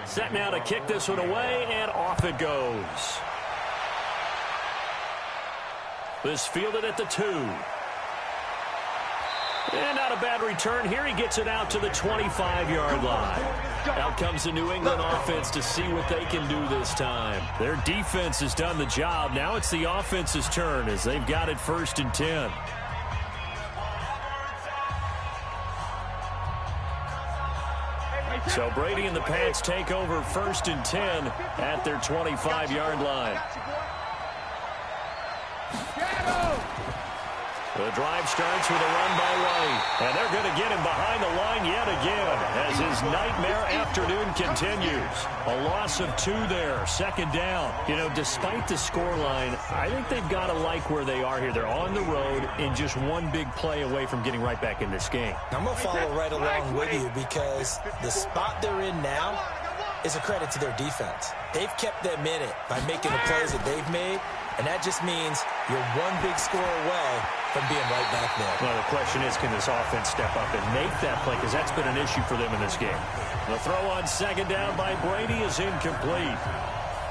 Set now to kick this one away, and off it goes. This fielded at the 2. And not a bad return here. He gets it out to the 25-yard line. Out comes the New England offense to see what they can do this time. Their defense has done the job. Now it's the offense's turn as they've got it 1st and 10. So Brady and the Pats take over 1st and 10 at their 25-yard line. The drive starts with a run by White. And they're going to get him behind the line yet again as his nightmare afternoon continues. A loss of 2 there, 2nd down. You know, despite the scoreline, I think they've got to like where they are here. They're on the road and just one big play away from getting right back in this game. I'm going to follow right along with you because the spot they're in now is a credit to their defense. They've kept them in it by making the plays that they've made, and that just means you're one big score away from being right back there. Well, the question is, can this offense step up and make that play? Because that's been an issue for them in this game. The throw on 2nd down by Brady is incomplete.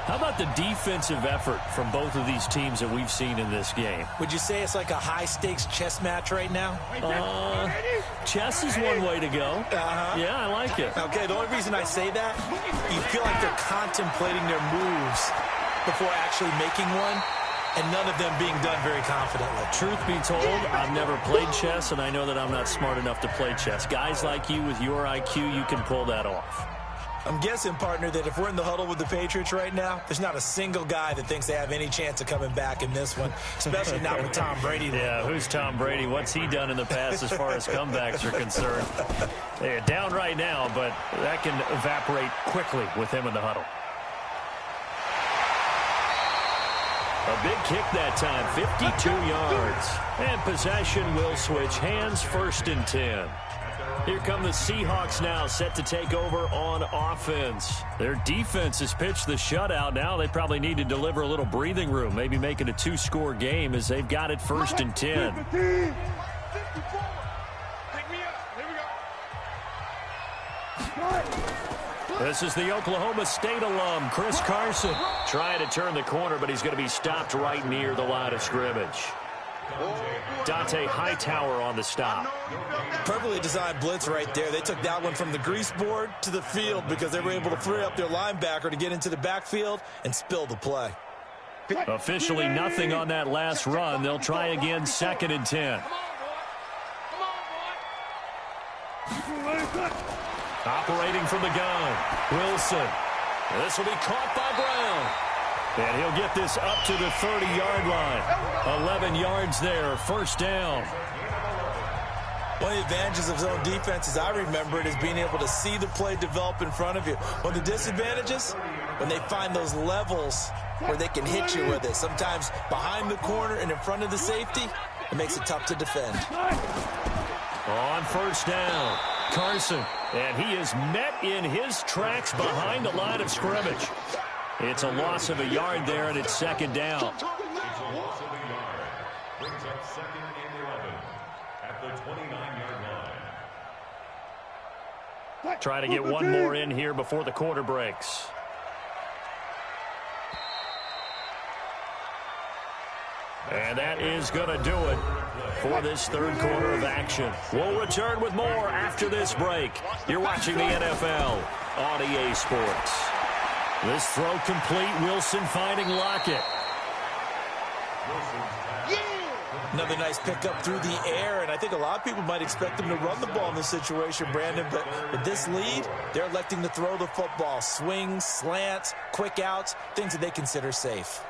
How about the defensive effort from both of these teams that we've seen in this game? Would you say it's like a high-stakes chess match right now? Chess is one way to go. Yeah, I like it. Okay, the only reason I say that, you feel like they're contemplating their moves before actually making one, and none of them being done very confidently. Truth be told, I've never played chess, and I know that I'm not smart enough to play chess. Guys like you with your IQ, you can pull that off. I'm guessing, partner, that if we're in the huddle with the Patriots right now, there's not a single guy that thinks they have any chance of coming back in this one, especially not with Tom Brady. Yeah, who's Tom Brady? What's he done in the past as far as comebacks are concerned? They're down right now, but that can evaporate quickly with him in the huddle. A big kick that time, 52 yards. And possession will switch hands, 1st and 10. Here come the Seahawks now, set to take over on offense. Their defense has pitched the shutout. Now they probably need to deliver a little breathing room, maybe make it a 2-score game as they've got it 1st and 10. This is the Oklahoma State alum, Chris Carson, trying to turn the corner, but he's going to be stopped right near the line of scrimmage. Dante Hightower on the stop. Perfectly designed blitz right there. They took that one from the grease board to the field because they were able to free up their linebacker to get into the backfield and spill the play. Officially nothing on that last run. They'll try again, 2nd and 10. Operating from the gun, Wilson. This will be caught by Brown. And he'll get this up to the 30-yard line. 11 yards there, 1st down. One of the advantages of zone defense, as I remember it, is being able to see the play develop in front of you. One of the disadvantages, when they find those levels where they can hit you with it. Sometimes behind the corner and in front of the safety, it makes it tough to defend. On 1st down, Carson. And he is met in his tracks behind the line of scrimmage. It's a loss of a yard there, and it's 2nd down. It's a loss of a yard. Brings up 2nd and 11 at the 29-yard line. Try to get one more in here before the quarter breaks. And that is going to do it for this 3rd quarter of action. We'll return with more after this break. You're watching the NFL on EA Sports. This throw complete. Wilson finding Lockett. Another nice pickup through the air, and I think a lot of people might expect them to run the ball in this situation, Brandon, but with this lead, they're electing to throw the football. Swings, slants, quick outs, things that they consider safe.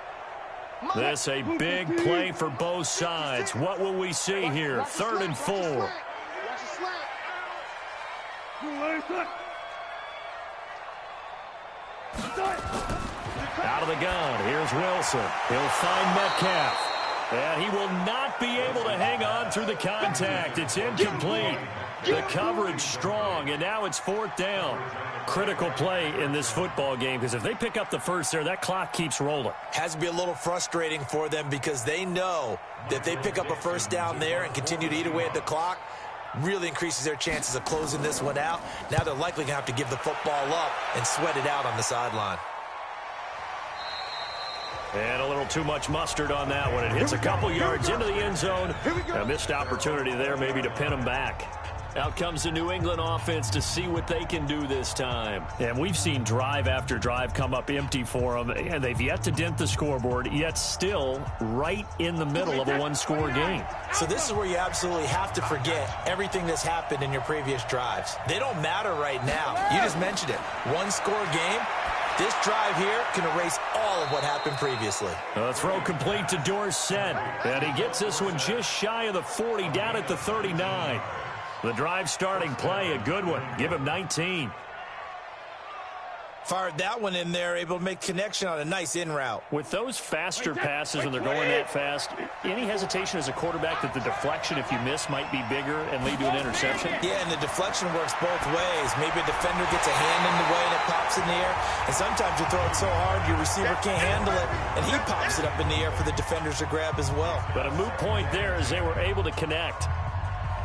This a big play for both sides. What will we see here? 3rd and 4. Out of the gun. Here's Wilson. He'll find Metcalf. And he will not be able to hang on through the contact. It's incomplete. The coverage strong, and now it's 4th down. Critical play in this football game, because if they pick up the first there, that clock keeps rolling. Has to be a little frustrating for them because they know that if they pick up a 1st down there and continue to eat away at the clock, really increases their chances of closing this one out. Now they're likely going to have to give the football up and sweat it out on the sideline. And a little too much mustard on that one. It hits a couple yards into the end zone. A missed opportunity there maybe to pin them back. Out comes the New England offense to see what they can do this time. And we've seen drive after drive come up empty for them, and they've yet to dent the scoreboard, yet still right in the middle of a one-score game. So this is where you absolutely have to forget everything that's happened in your previous drives. They don't matter right now. You just mentioned it. One-score game. This drive here can erase all of what happened previously. A throw complete to Dorsett, and he gets this one just shy of the 40, down at the 39. The drive starting play, a good one. Give him 19. Fired that one in there, able to make connection on a nice in route. With those faster passes when they're going that fast, any hesitation as a quarterback that the deflection, if you miss, might be bigger and lead to an interception? Yeah, and the deflection works both ways. Maybe a defender gets a hand in the way and it pops in the air. And sometimes you throw it so hard your receiver can't handle it, and he pops it up in the air for the defenders to grab as well. But a moot point there as they were able to connect.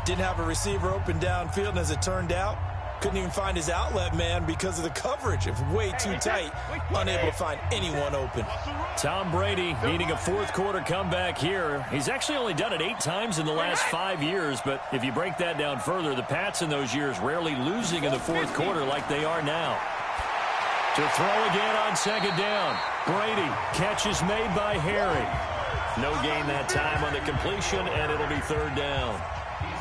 Didn't have a receiver open downfield, and as it turned out, couldn't even find his outlet man because of the coverage. It was way too tight, unable to find anyone open. Tom Brady needing a fourth-quarter comeback here. He's actually only done it 8 times in the last 5 years, but if you break that down further, the Pats in those years rarely losing in the fourth quarter like they are now. To throw again on second down. Brady, catch is made by Harry. No gain that time on the completion, and it'll be third down.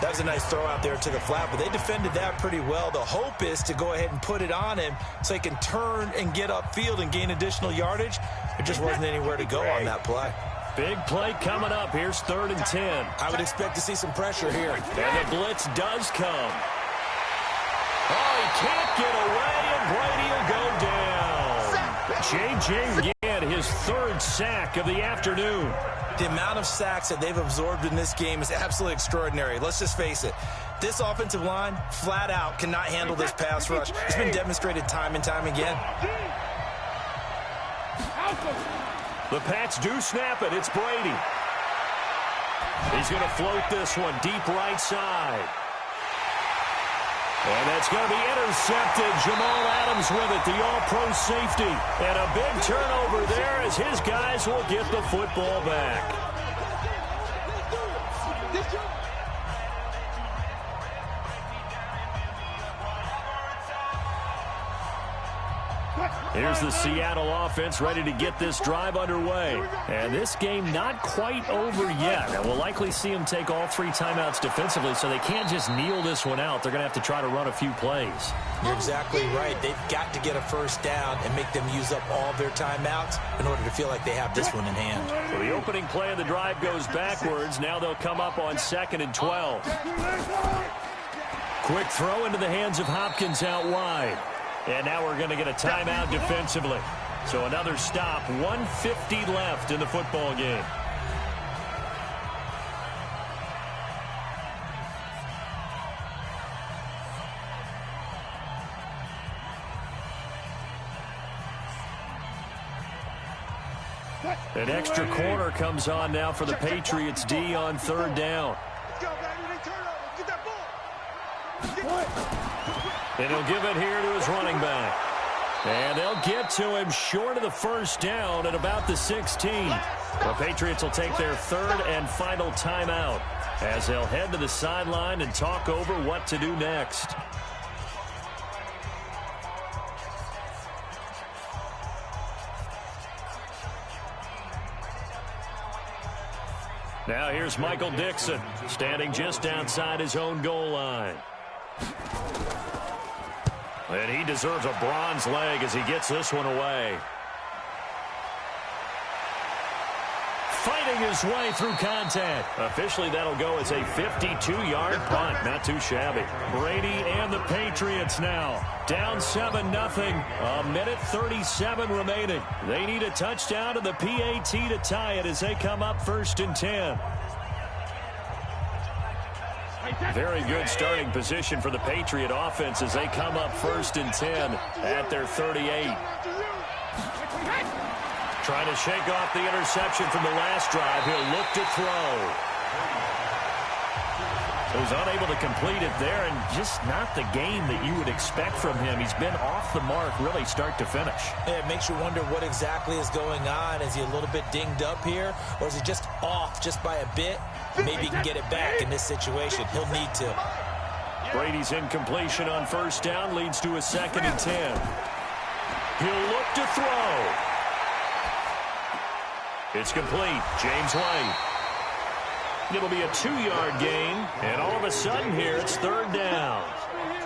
That was a nice throw out there to the flat, but they defended that pretty well. The hope is to go ahead and put it on him so he can turn and get upfield and gain additional yardage. There just wasn't anywhere to go on that play. Big play coming up. Here's 3rd and 10. I would expect to see some pressure here. And the blitz does come. Oh, he can't get away, and Brady will go down. J.J. again, his 3rd sack of the afternoon. The amount of sacks that they've absorbed in this game is absolutely extraordinary. Let's just face it. This offensive line, flat out, cannot handle this pass rush. It's been demonstrated time and time again. The Pats do snap it. It's Brady. He's going to float this one deep right side. And that's going to be intercepted. Jamal Adams with it, the all-pro safety. And a big turnover there as his guys will get the football back. Here's the Seattle offense ready to get this drive underway. And this game not quite over yet. And we'll likely see them take all 3 timeouts defensively, so they can't just kneel this one out. They're going to have to try to run a few plays. You're exactly right. They've got to get a first down and make them use up all their timeouts in order to feel like they have this one in hand. Well, the opening play of the drive goes backwards. Now they'll come up on 2nd and 12. Quick throw into the hands of Hopkins out wide. And now we're going to get a timeout defensively. So another stop, 1:50 left in the football game. An extra corner comes on now for the Patriots D on 3rd down. And he'll give it here to his running back. And they'll get to him short of the first down at about the 16. The Patriots will take their 3rd and final timeout as they'll head to the sideline and talk over what to do next. Now here's Michael Dixon standing just outside his own goal line. And he deserves a bronze leg as he gets this one away. Fighting his way through contact. Officially, that'll go as a 52-yard punt. Not too shabby. Brady and the Patriots now down 7-0. 1:37 remaining. They need a touchdown to the PAT to tie it as they come up 1st and 10. Very good starting position for the Patriot offense as they come up 1st and 10 at their 38. Trying to shake off the interception from the last drive. He'll look to throw. Was unable to complete it there, and just not the game that you would expect from him. He's been off the mark really start to finish. Yeah, it makes you wonder what exactly is going on. Is he a little bit dinged up here, or is he just off just by a bit? Maybe he can get it back in this situation. He'll need to. Brady's incompletion on first down leads to a 2nd and 10. He'll look to throw. It's complete. James White. It'll be a 2-yard gain, and all of a sudden here it's 3rd down.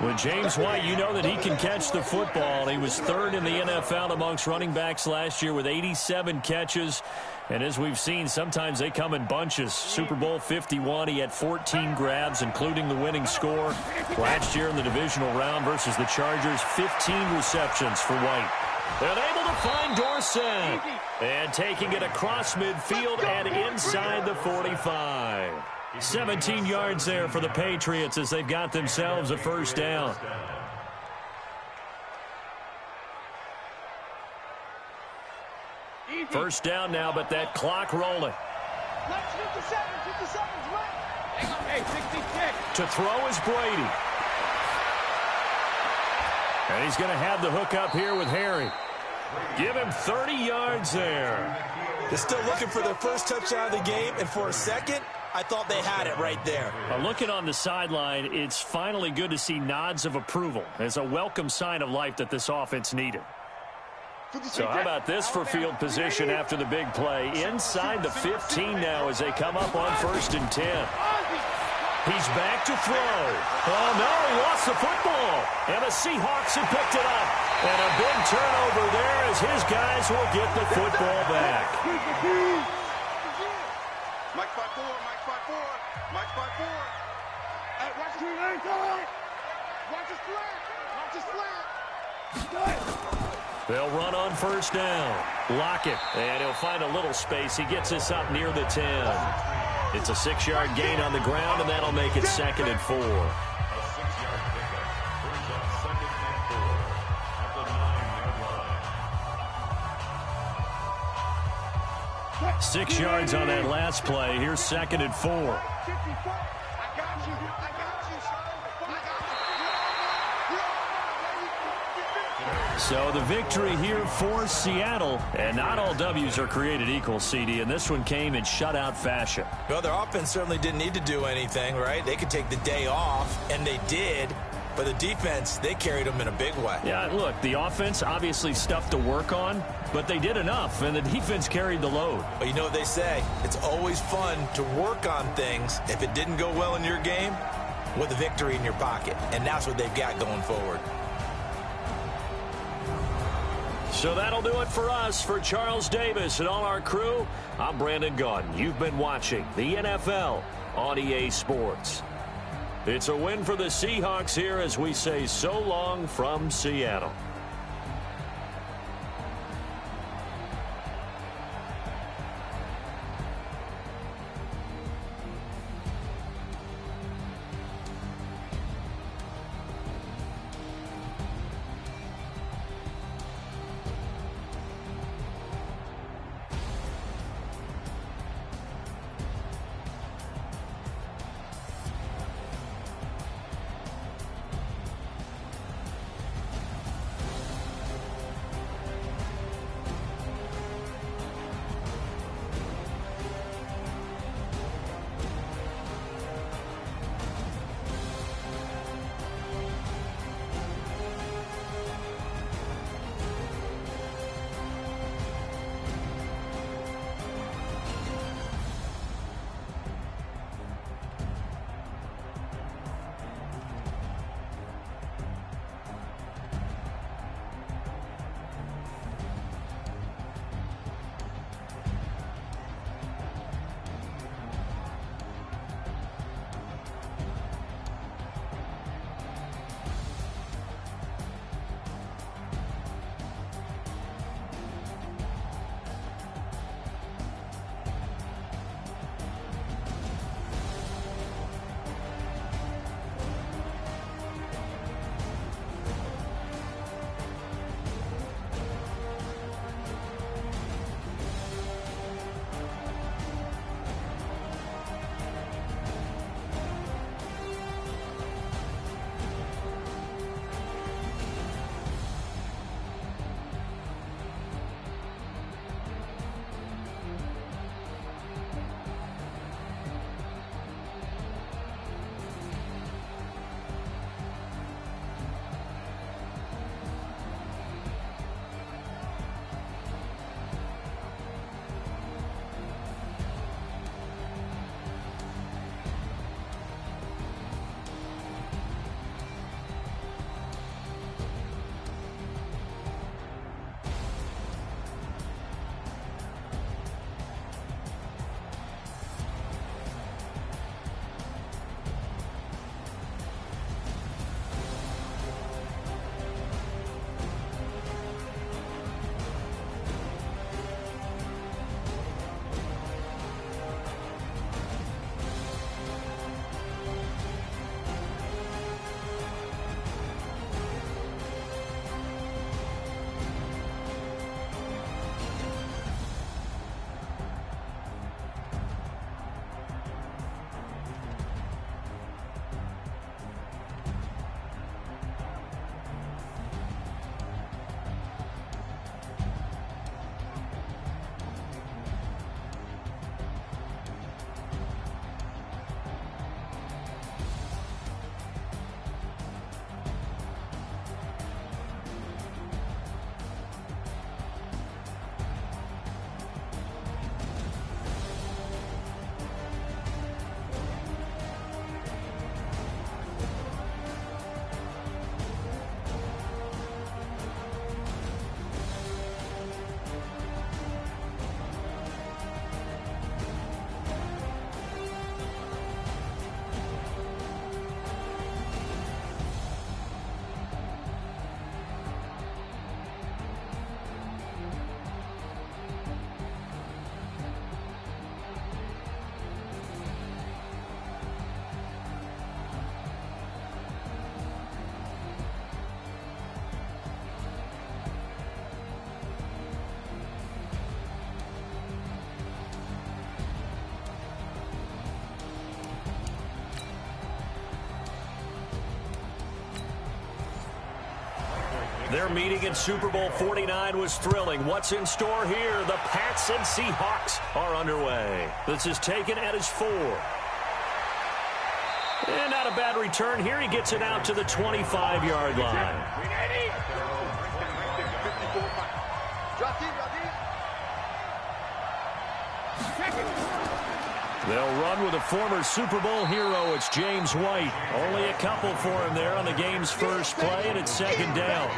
With James White, you know that he can catch the football. He was 3rd in the NFL amongst running backs last year with 87 catches. And as we've seen, sometimes they come in bunches. Super Bowl 51, he had 14 grabs, including the winning score. Last year in the divisional round versus the Chargers, 15 receptions for White. And able to find Dorsett. And taking it across midfield and inside the 45. 17 yards there for the Patriots as they've got themselves a 1st down. First down now, but that clock rolling. 57's left. Hey, 66. To throw is Brady. And he's going to have the hook up here with Harry. Give him 30 yards there. They're still looking for their first touchdown of the game, and for a second, I thought they had it right there. Looking on the sideline, it's finally good to see nods of approval as a welcome sign of life that this offense needed. So how about this for field position after the big play? Inside the 15 now as they come up on 1st and 10. He's back to throw. Oh, no, he lost the football. And the Seahawks have picked it up. And a big turnover there as his guys will get the football back. Mike 5-4, Mike 5-4, Mike 5-4. Hey, watch the ankle. Watch his flat. Watch his flat. They'll run on 1st down. Lockett. And he'll find a little space. He gets us up near the 10. It's a 6-yard gain on the ground, and that'll make it 2nd and 4. 6 yards on that last play. Here's 2nd and 4. So the victory here for Seattle. And not all W's are created equal, CD, and this one came in shutout fashion. Well, their offense certainly didn't need to do anything, right? They could take the day off, and they did. But the defense, they carried them in a big way. Yeah, look, the offense obviously stuff to work on, but they did enough, and the defense carried the load. But you know what they say? It's always fun to work on things if it didn't go well in your game with a victory in your pocket. And that's what they've got going forward. So that'll do it for us. For Charles Davis and all our crew, I'm Brandon Gaudin. You've been watching the NFL on EA Sports. It's a win for the Seahawks here as we say so long from Seattle. Their meeting in Super Bowl 49 was thrilling. What's in store here? The Pats and Seahawks are underway. This is taken at his 4. And not a bad return here. He gets it out to the 25-yard line. They'll run with a former Super Bowl hero. It's James White. Only a couple for him there on the game's first play, and it's second down.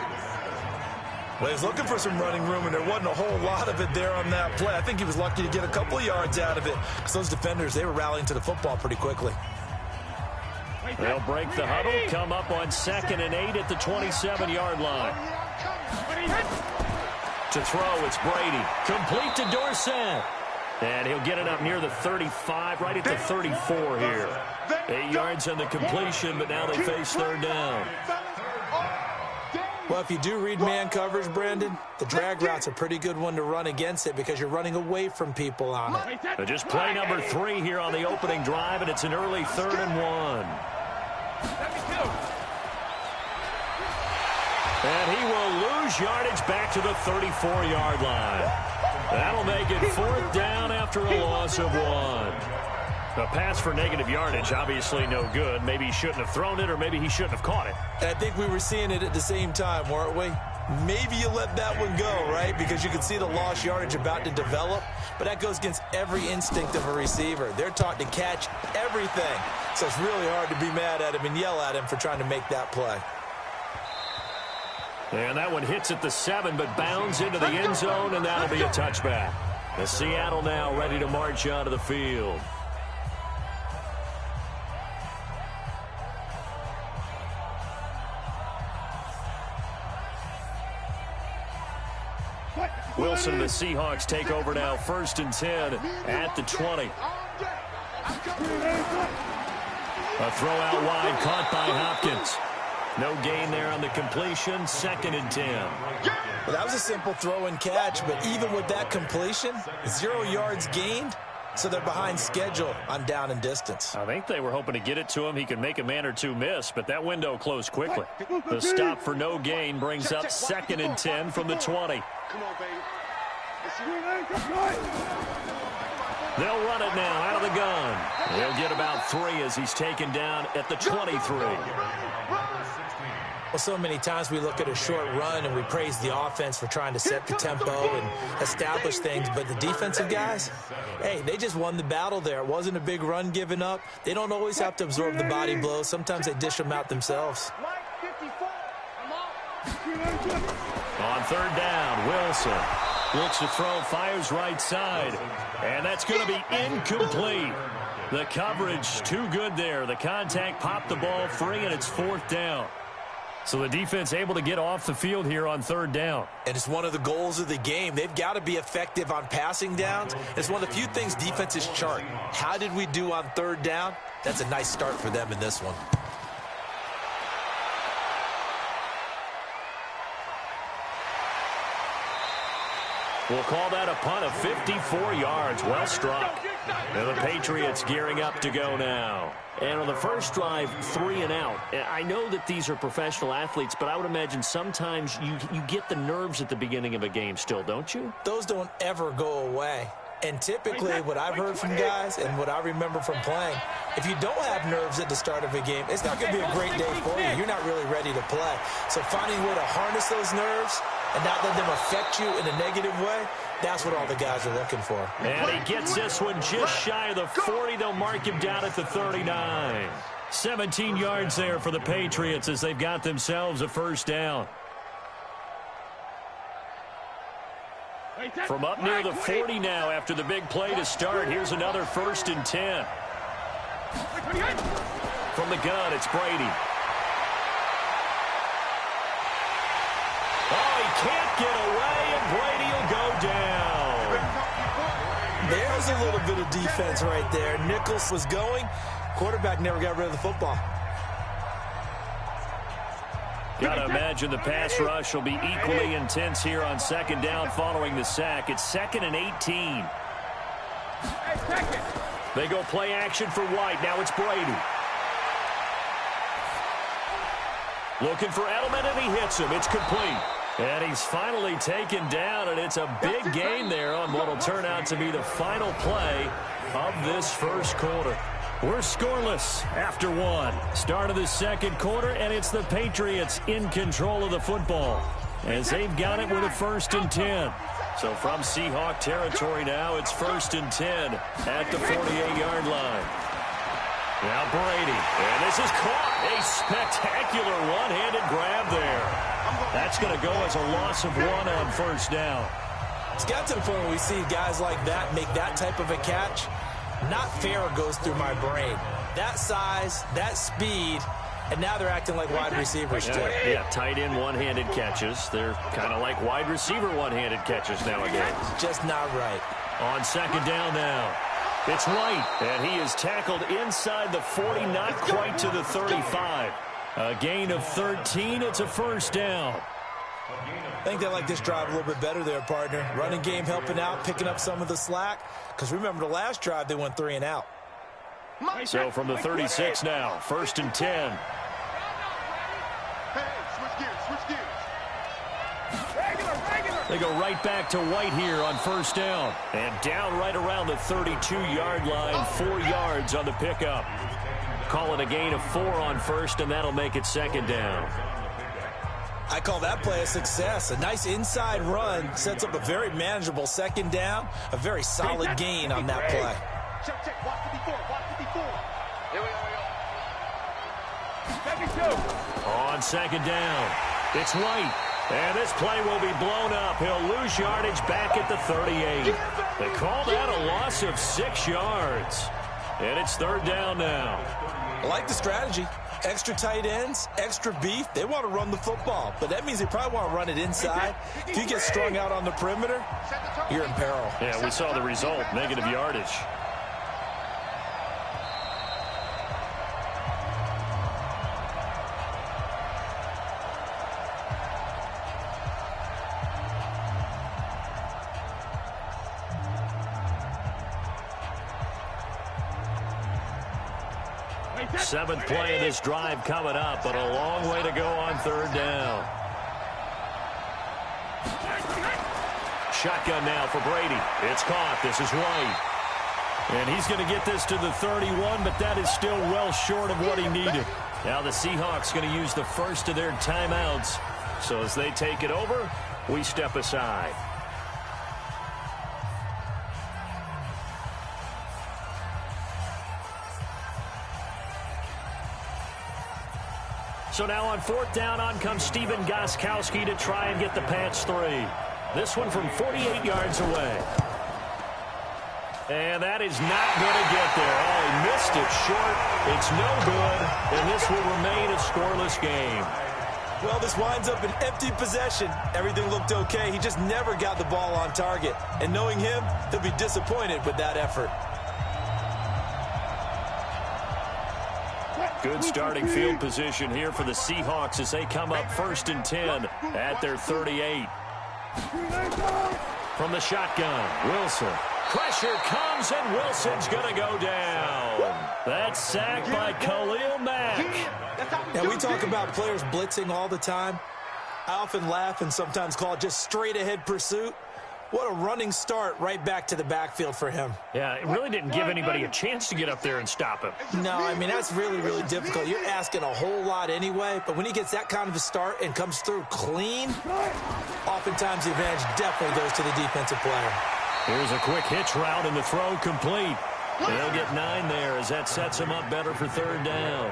Well, he was looking for some running room, and there wasn't a whole lot of it there on that play. I think he was lucky to get a couple yards out of it. Because those defenders, they were rallying to the football pretty quickly. They'll break the huddle, come up on 2nd and 8 at the 27-yard line. To throw, it's Brady. Complete to Dorsett. And he'll get it up near the 35, right at the 34 here. 8 yards on the completion, but now they face third down. Well, if you do read man coverage, Brandon, the drag route's a pretty good one to run against it because you're running away from people on it. Just play number 3 here on the opening drive, and it's an early 3rd and 1. And he will lose yardage back to the 34-yard line. That'll make it 4th down after a loss of 1. A pass for negative yardage, obviously no good. Maybe he shouldn't have thrown it, or maybe he shouldn't have caught it. And I think we were seeing it at the same time, weren't we? Maybe you let that one go, right? Because you can see the lost yardage about to develop. But that goes against every instinct of a receiver. They're taught to catch everything. So it's really hard to be mad at him and yell at him for trying to make that play. And that one hits at the 7, but bounds into the end zone, and that'll be a touchback. The Seattle now ready to march onto the field. Wilson and the Seahawks take over now, 1st and 10 at the 20. A throw out wide, caught by Hopkins. No gain there on the completion, 2nd and 10. Well, that was a simple throw and catch, but even with that completion, 0 yards gained, so they're behind schedule on down and distance. I think they were hoping to get it to him. He could make a man or two miss, but that window closed quickly. The stop for no gain brings up 2nd and 10 from the 20. Come on, baby. They'll run it now out of the gun. He'll get about 3 as he's taken down at the 23. Well, so many times we look at a short run and we praise the offense for trying to set the tempo and establish things, but the defensive guys, hey, they just won the battle there. It wasn't a big run given up. They don't always have to absorb the body blows. Sometimes they dish them out themselves. On 3rd down, Wilson looks to throw, fires right side, and that's going to be incomplete. The coverage too good there. The contact popped the ball free, and it's 4th down. So the defense able to get off the field here on 3rd down. And it's one of the goals of the game. They've got to be effective on passing downs. It's one of the few things defenses chart. How did we do on 3rd down? That's a nice start for them in this one. We'll call that a punt of 54 yards. Well struck. And the Patriots gearing up to go now. And on the first drive, 3 and out. I know that these are professional athletes, but I would imagine sometimes you get the nerves at the beginning of a game still, don't you? Those don't ever go away. And typically what I've heard from guys and what I remember from playing, if you don't have nerves at the start of a game, it's not going to be a great day for you. You're not really ready to play. So finding a way to harness those nerves and not let them affect you in a negative way, that's what all the guys are looking for. And he gets this one just shy of the 40. They'll mark him down at the 39. 17 yards there for the Patriots as they've got themselves a 1st down. From up near the 40 now after the big play to start. Here's another 1st and 10. From the gun, it's Brady. Oh, he can't get away, and Brady will go down. There's a little bit of defense right there. Nichols was going. Quarterback never got rid of the football. Got to imagine the pass rush will be equally intense here on 2nd down following the sack. It's 2nd and 18. They go play action for White. Now it's Brady. Looking for Edelman, and he hits him. It's complete. And he's finally taken down, and it's a big gain there on what will turn out to be the final play of this first quarter. We're scoreless after one. Start of the second quarter, and it's the Patriots in control of the football as they've got it with a 1st and 10. So from Seahawk territory now, it's 1st and 10 at the 48-yard line. Now Brady, and this is caught. A spectacular one-handed grab there. That's going to go as a loss of 1 on 1st down. It's got to the point where we see guys like that make that type of a catch. Not fair goes through my brain. That size, that speed, and now they're acting like wide receivers too. Yeah, tight end one-handed catches. They're kind of like wide receiver one-handed catches nowadays. Just not right. On 2nd down now. It's White, and he is tackled inside the 40, not quite to the 35. A gain of 13. It's a 1st down. I think they like this drive a little bit better there, partner. Running game helping out, picking up some of the slack. Because remember the last drive, they went 3 and out. So from the 36 now, 1st and 10. Hey, switch gears. They go right back to White here on 1st down. And down right around the 32-yard line, 4 yards on the pickup. Call it a gain of 4 on 1st, and that'll make it 2nd down. I call that play a success. A nice inside run sets up a very manageable 2nd down. A very solid gain on that play. Check. Watch 54. Here we go. On 2nd down, it's White. And this play will be blown up. He'll lose yardage back at the 38. They call that a loss of 6 yards. And it's 3rd down now. I like the strategy. Extra tight ends, extra beef. They want to run the football, but that means they probably want to run it inside. If you get strung out on the perimeter, you're in peril. Yeah, we saw the result, negative yardage. Seventh play of this drive coming up, but a long way to go on 3rd down. Shotgun now for Brady. It's caught. This is White. And he's going to get this to the 31, but that is still well short of what he needed. Now the Seahawks going to use the first of their timeouts. So as they take it over, we step aside. So now on 4th down, on comes Steven Gostkowski to try and get the Pats 3. This one from 48 yards away. And that is not going to get there. Oh, he missed it short. It's no good, and this will remain a scoreless game. Well, this winds up an empty possession. Everything looked okay. He just never got the ball on target. And knowing him, he'll be disappointed with that effort. Good starting field position here for the Seahawks as they come up 1st and 10 at their 38. From the shotgun, Wilson. Pressure comes, and Wilson's going to go down. That's sacked by Khalil Mack. Now, we talk about players blitzing all the time. I often laugh and sometimes call it just straight-ahead pursuit. What a running start right back to the backfield for him. Yeah, it really didn't give anybody a chance to get up there and stop him. No, I mean, that's really, really difficult. You're asking a whole lot anyway, but when he gets that kind of a start and comes through clean, oftentimes the advantage definitely goes to the defensive player. Here's a quick hitch route, and the throw complete. They'll get 9 there as that sets him up better for 3rd down.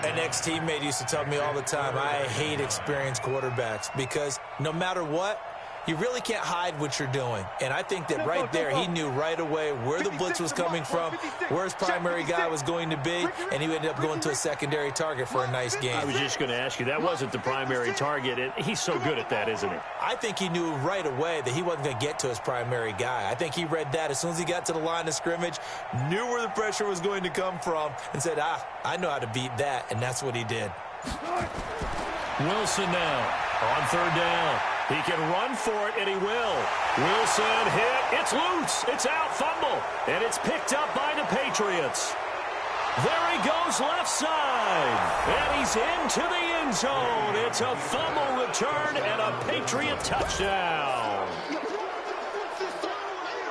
An ex-teammate used to tell me all the time, I hate experienced quarterbacks because no matter what, you really can't hide what you're doing. And I think that right there, he knew right away where the blitz was coming from, where his primary guy was going to be, and he ended up going to a secondary target for a nice game. I was just going to ask you, that wasn't the primary target. He's so good at that, isn't he? I think he knew right away that he wasn't going to get to his primary guy. I think he read that as soon as he got to the line of scrimmage, knew where the pressure was going to come from, and said, I know how to beat that, and that's what he did. Wilson now on 3rd down. He can run for it, and he will. Wilson hit. It's loose. It's out. Fumble. And it's picked up by the Patriots. There he goes left side. And he's into the end zone. It's a fumble return and a Patriot touchdown.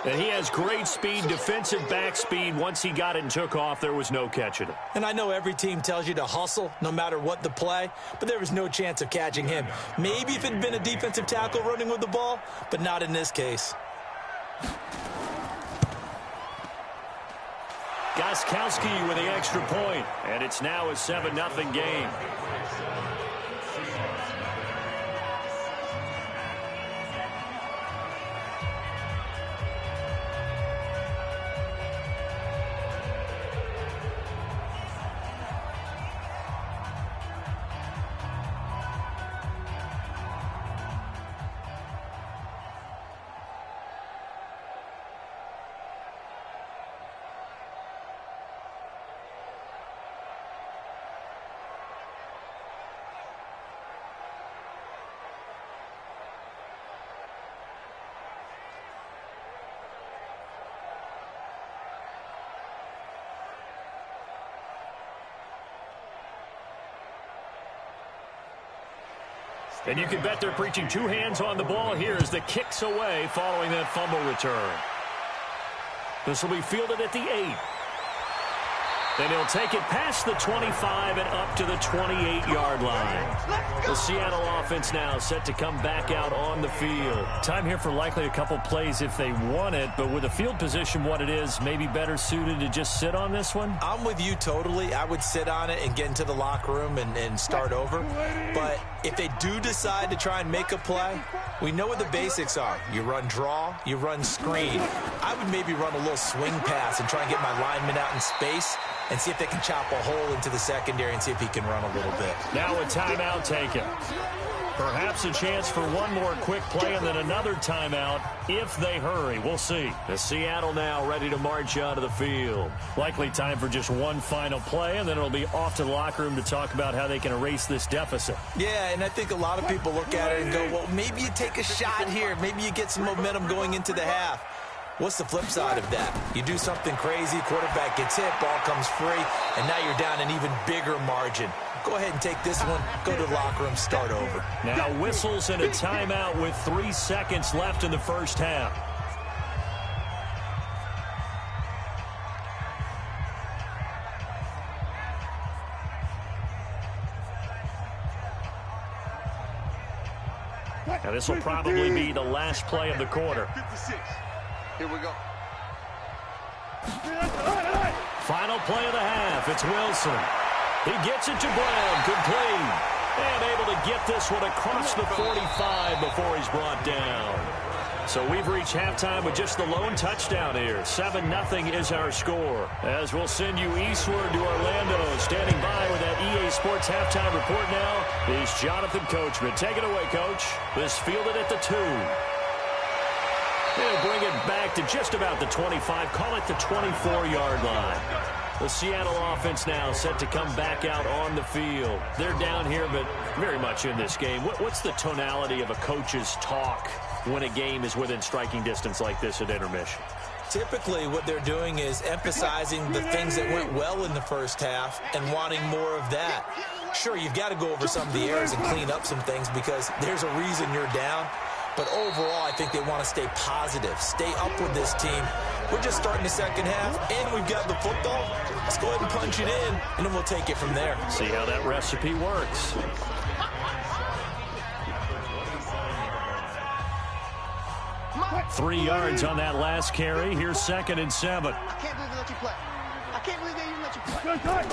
And he has great speed, defensive back speed. Once he got it and took off, there was no catching it. And I know every team tells you to hustle no matter what the play, but there was no chance of catching him. Maybe if it had been a defensive tackle running with the ball, but not in this case. Gostkowski with the extra point, and it's now a 7-0 game. And you can bet they're preaching two hands on the ball here as the kick's away following that fumble return. This will be fielded at the 8. And he'll take it past the 25 and up to the 28-yard line. The Seattle offense now set to come back out on the field. Time here for likely a couple plays if they want it, but with the field position what it is, maybe better suited to just sit on this one? I'm with you totally. I would sit on it and get into the locker room and start over. But if they do decide to try and make a play, we know what the basics are. You run draw, you run screen. I would maybe run a little swing pass and try and get my lineman out in space and see if they can chop a hole into the secondary and see if he can run a little bit. Now a timeout taken. Perhaps a chance for one more quick play and then another timeout if they hurry. We'll see. The Seattle now ready to march out of the field. Likely time for just one final play, and then it'll be off to the locker room to talk about how they can erase this deficit. Yeah, and I think a lot of people look at it and go, well, maybe you take a shot here. Maybe you get some momentum going into the half. What's the flip side of that? You do something crazy, quarterback gets hit, ball comes free, and now you're down an even bigger margin. Go ahead and take this one, go to the locker room, start over. Now whistles and a timeout with 3 seconds left in the first half. Now this will probably be the last play of the quarter. 56. Here we go. Final play of the half. It's Wilson. He gets it to Brown. Complete. And able to get this one across the 45 before he's brought down. So we've reached halftime with just the lone touchdown here. 7-0 is our score. As we'll send you eastward to Orlando. Standing by with that EA Sports halftime report now is Jonathan Coachman. Take it away, Coach. This fielded at the 2. They'll bring it back to just about the 25. Call it the 24-yard line. The Seattle offense now set to come back out on the field. They're down here, but very much in this game. What's the tonality of a coach's talk when a game is within striking distance like this at intermission? Typically, what they're doing is emphasizing the things that went well in the first half and wanting more of that. Sure, you've got to go over some of the errors and clean up some things because there's a reason you're down. But overall, I think they want to stay positive, stay up with this team. We're just starting the second half, and we've got the football. Let's go ahead and punch it in, and then we'll take it from there. See how that recipe works. Three yards on that last carry. Here's 2nd and 7. I can't believe they let you play. I can't believe they even let you play.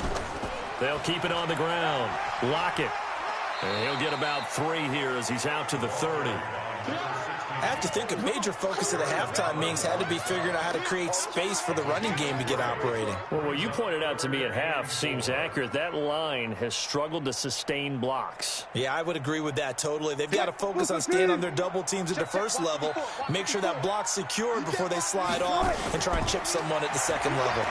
They'll keep it on the ground. Lockett. And he'll get about 3 here as he's out to the 30. I have to think a major focus of the halftime meetings had to be figuring out how to create space for the running game to get operating. Well, what you pointed out to me at half seems accurate. That line has struggled to sustain blocks. Yeah, I would agree with that totally. They've got to focus on staying on their double teams at the first level, make sure that block's secured before they slide off and try and chip someone at the second level.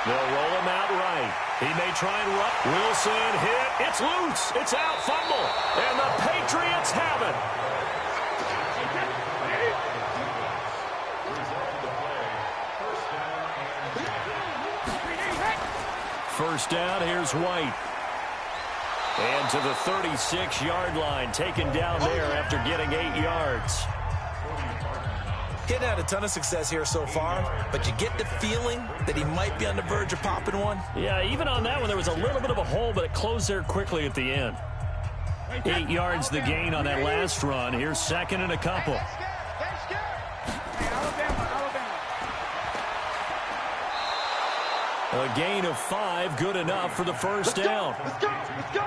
They'll roll him out right. He may try and run. Wilson hit. It's loose. It's out. Fumble. And the Patriots have it. first down. Here's White. And to the 36-yard line, taken down there after getting 8 yards. Getting had a ton of success here so far, but you get the feeling that he might be on the verge of popping one. Yeah, even on that one, there was a little bit of a hole, but it closed there quickly at the end. 8 yards the gain on that last run. Here's second and a couple. A gain of 5, good enough for the first down. Let's go.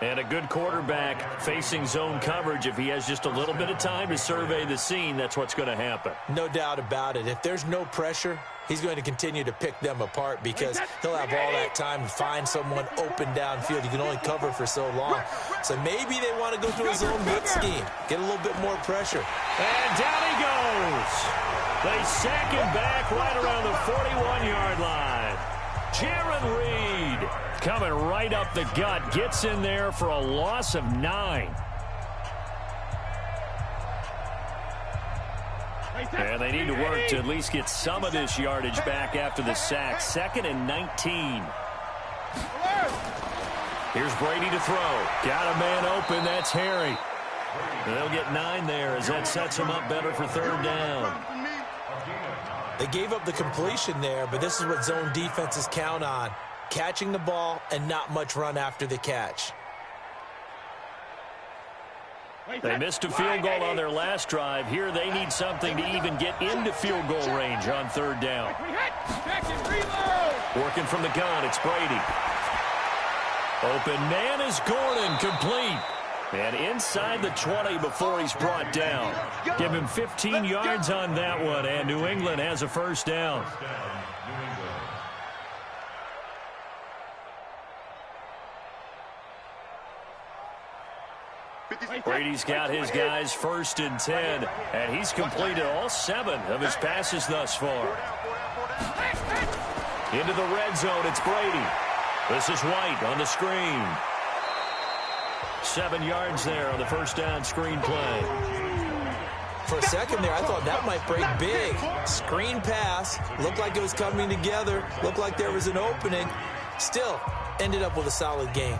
And a good quarterback facing zone coverage. If he has just a little bit of time to survey the scene, that's what's going to happen. No doubt about it. If there's no pressure, he's going to continue to pick them apart because he'll have all that time to find someone open downfield. You can only cover for so long. So maybe they want to go to a zone blitz scheme, get a little bit more pressure. And down he goes. They sack him back right around the 41-yard line. Jaron Reed coming right up the gut, gets in there for a loss of 9. And they need to work to at least get some of this yardage back after the sack. 2nd and 19. Here's Brady to throw. Got a man open. That's Harry. And they'll get 9 there as that sets them up better for 3rd down. They gave up the completion there, but this is what zone defenses count on. Catching the ball and not much run after the catch. They missed a field goal on their last drive. Here they need something to even get into field goal range on 3rd down. Working from the gun, it's Brady. Open man is Gordon, complete. And inside the 20 before he's brought down. Give him 15 yards on that one, and New England has a first down. Brady's got his guys 1st and 10, and he's completed all 7 of his passes thus far. Into the red zone, it's Brady. This is White on the screen. 7 yards there on the first down screen play. For a second there, I thought that might break big. Screen pass, looked like it was coming together, looked like there was an opening. Still, ended up with a solid game.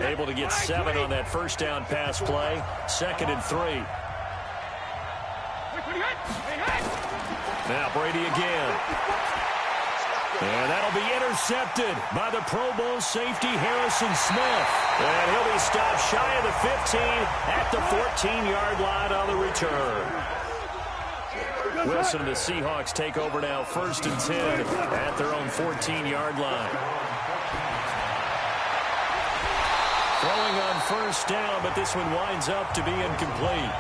Able to get 7 on that first down pass play. 2nd and 3. Now Brady again. And that'll be intercepted by the Pro Bowl safety Harrison Smith. And he'll be stopped shy of the 15 at the 14-yard line on the return. Wilson and the Seahawks take over now 1st and 10 at their own 14-yard line. Throwing on first down, but this one winds up to be incomplete.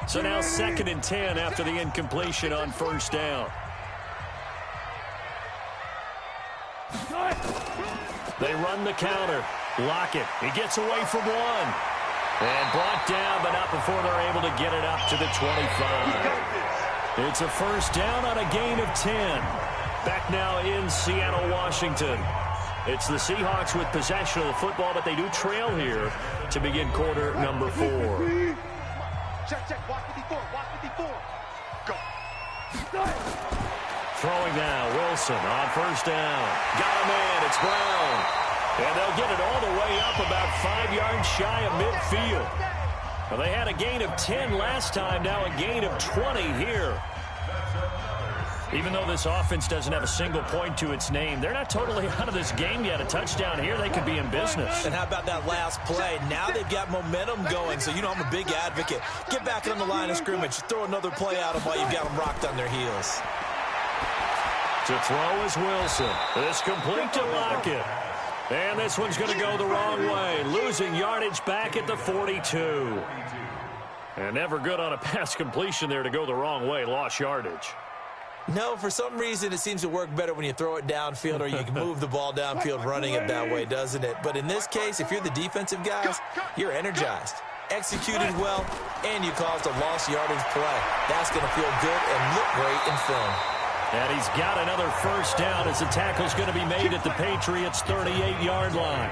So now 2nd and 10 after the incompletion on first down. They run the counter. Lockett. He gets away from one. And brought down, but not before they're able to get it up to the 25. It's a first down on a gain of 10. Back now in Seattle, Washington. It's the Seahawks with possession of the football, but they do trail here to begin quarter number 4. Check. Watch 54. Watch 54. Go. Throwing now, Wilson on first down. Got a man, it's Brown. And they'll get it all the way up about 5 yards shy of midfield. Well, they had a gain of 10 last time, now a gain of 20 here. Even though this offense doesn't have a single point to its name, they're not totally out of this game yet. A touchdown here, they could be in business. And how about that last play? Now they've got momentum going, so you know I'm a big advocate. Get back on the line of scrimmage. Throw another play at them while you've got them rocked on their heels. To throw is Wilson. This complete to Lockett. And this one's going to go the wrong way. Losing yardage back at the 42. And never good on a pass completion there to go the wrong way. Lost yardage. No, for some reason it seems to work better when you throw it downfield or you can move the ball downfield running it that way, doesn't it? But in this case, if you're the defensive guys, you're energized, executed well, and you caused a lost yardage play. That's going to feel good and look great in film. And he's got another first down as the tackle's going to be made at the Patriots' 38-yard line.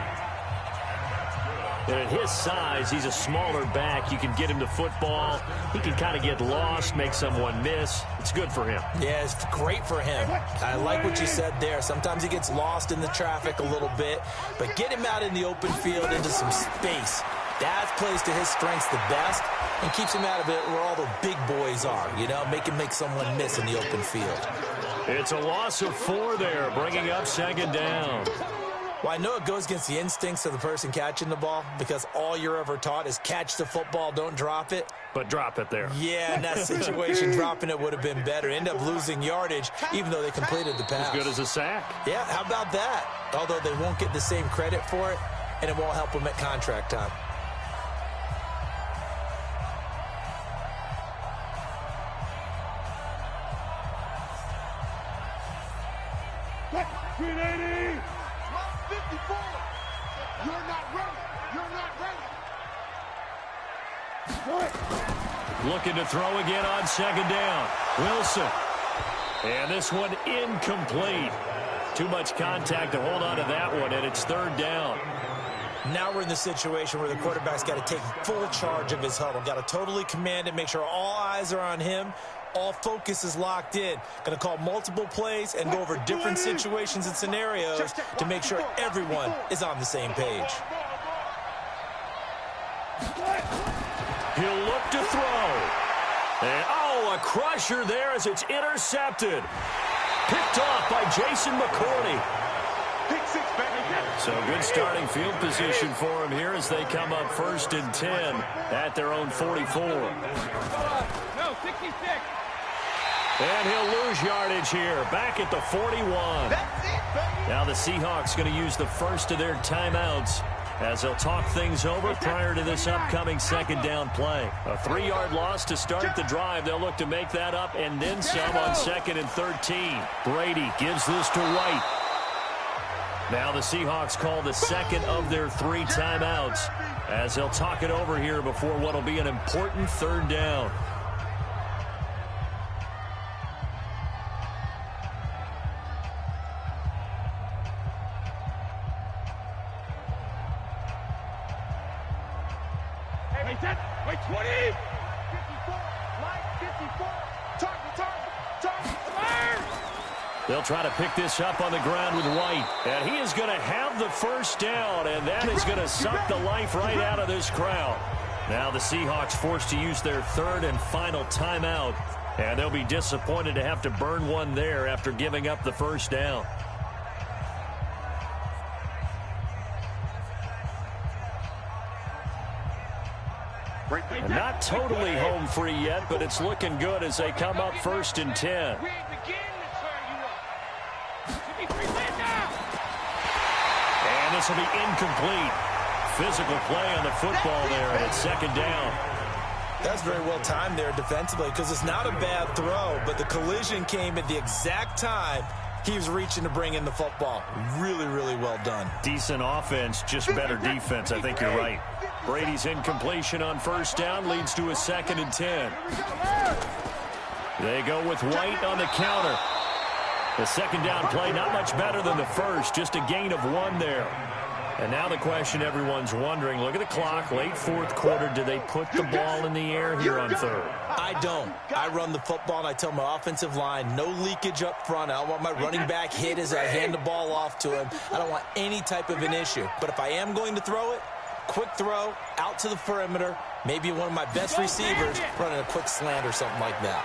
And at his size, he's a smaller back. You can get him to football. He can kind of get lost, make someone miss. It's good for him. Yeah, it's great for him. I like what you said there. Sometimes he gets lost in the traffic a little bit, but get him out in the open field into some space. That plays to his strengths the best and keeps him out of it where all the big boys are, you know, make him make someone miss in the open field. It's a loss of 4 there, bringing up second down. Well, I know it goes against the instincts of the person catching the ball because all you're ever taught is catch the football, don't drop it. But drop it there. Yeah, in that situation, dropping it would have been better. End up losing yardage, even though they completed the pass. As good as a sack. Yeah, how about that? Although they won't get the same credit for it, and it won't help them at contract time. Looking to throw again on second down. Wilson. And this one incomplete. Too much contact to hold on to that one, and it's third down. Now we're in the situation where the quarterback's got to take full charge of his huddle. Got to totally command it, make sure all eyes are on him. All focus is locked in. Going to call multiple plays and go over different situations and scenarios to make sure everyone is on the same page. He'll look to throw. And, a crusher there as it's intercepted. Picked off by Jason McCourty. So good starting field position for him here as they come up 1st and 10 at their own 44. No, 66. And he'll lose yardage here, back at the 41. Now the Seahawks going to use the first of their timeouts as they'll talk things over prior to this upcoming second down play. A 3-yard loss to start the drive. They'll look to make that up and then some on 2nd and 13. Brady gives this to White. Now the Seahawks call the second of their 3 timeouts as they'll talk it over here before what will be an important third down. Wait, 20! 54, Mike, 54, target, fire! They'll try to pick this up on the ground with White. And he is going to have the first down, and that is going to suck the life right out of this crowd. Now the Seahawks forced to use their 3rd and final timeout, and they'll be disappointed to have to burn one there after giving up the first down. And not totally home free yet, but it's looking good as they come up 1st and 10. And this will be incomplete. Physical play on the football there, and it's 2nd down. That's very well timed there defensively because it's not a bad throw, but the collision came at the exact time he was reaching to bring in the football. Really, really well done. Decent offense, just better defense. I think you're right. Brady's incompletion on 1st down leads to a 2nd and 10. They go with White on the counter. The 2nd down play, not much better than the first, just a gain of 1 there. And now the question everyone's wondering, look at the clock, late 4th quarter, do they put the ball in the air here on 3rd? I don't. I run the football, and I tell my offensive line, no leakage up front. I don't want my running back hit as I hand the ball off to him. I don't want any type of an issue. But if I am going to throw it, quick throw, out to the perimeter, maybe one of my best receivers running a quick slant or something like that.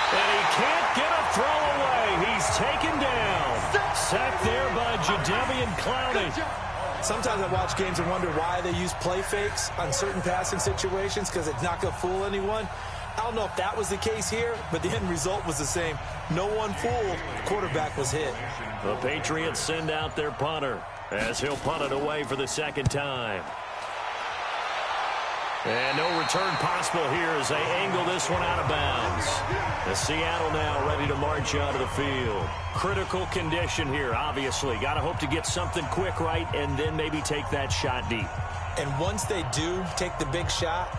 And he can't get a throw away. He's taken down. Sacked there by Jadeveon Clowney. Sometimes I watch games and wonder why they use play fakes on certain passing situations because it's not going to fool anyone. I don't know if that was the case here, but the end result was the same. No one fooled. The quarterback was hit. The Patriots send out their punter as he'll punt it away for the 2nd time. And no return possible here as they angle this one out of bounds. The Seattle now ready to march out of the field. Critical condition here, obviously. Got to hope to get something quick right and then maybe take that shot deep. And once they do take the big shot,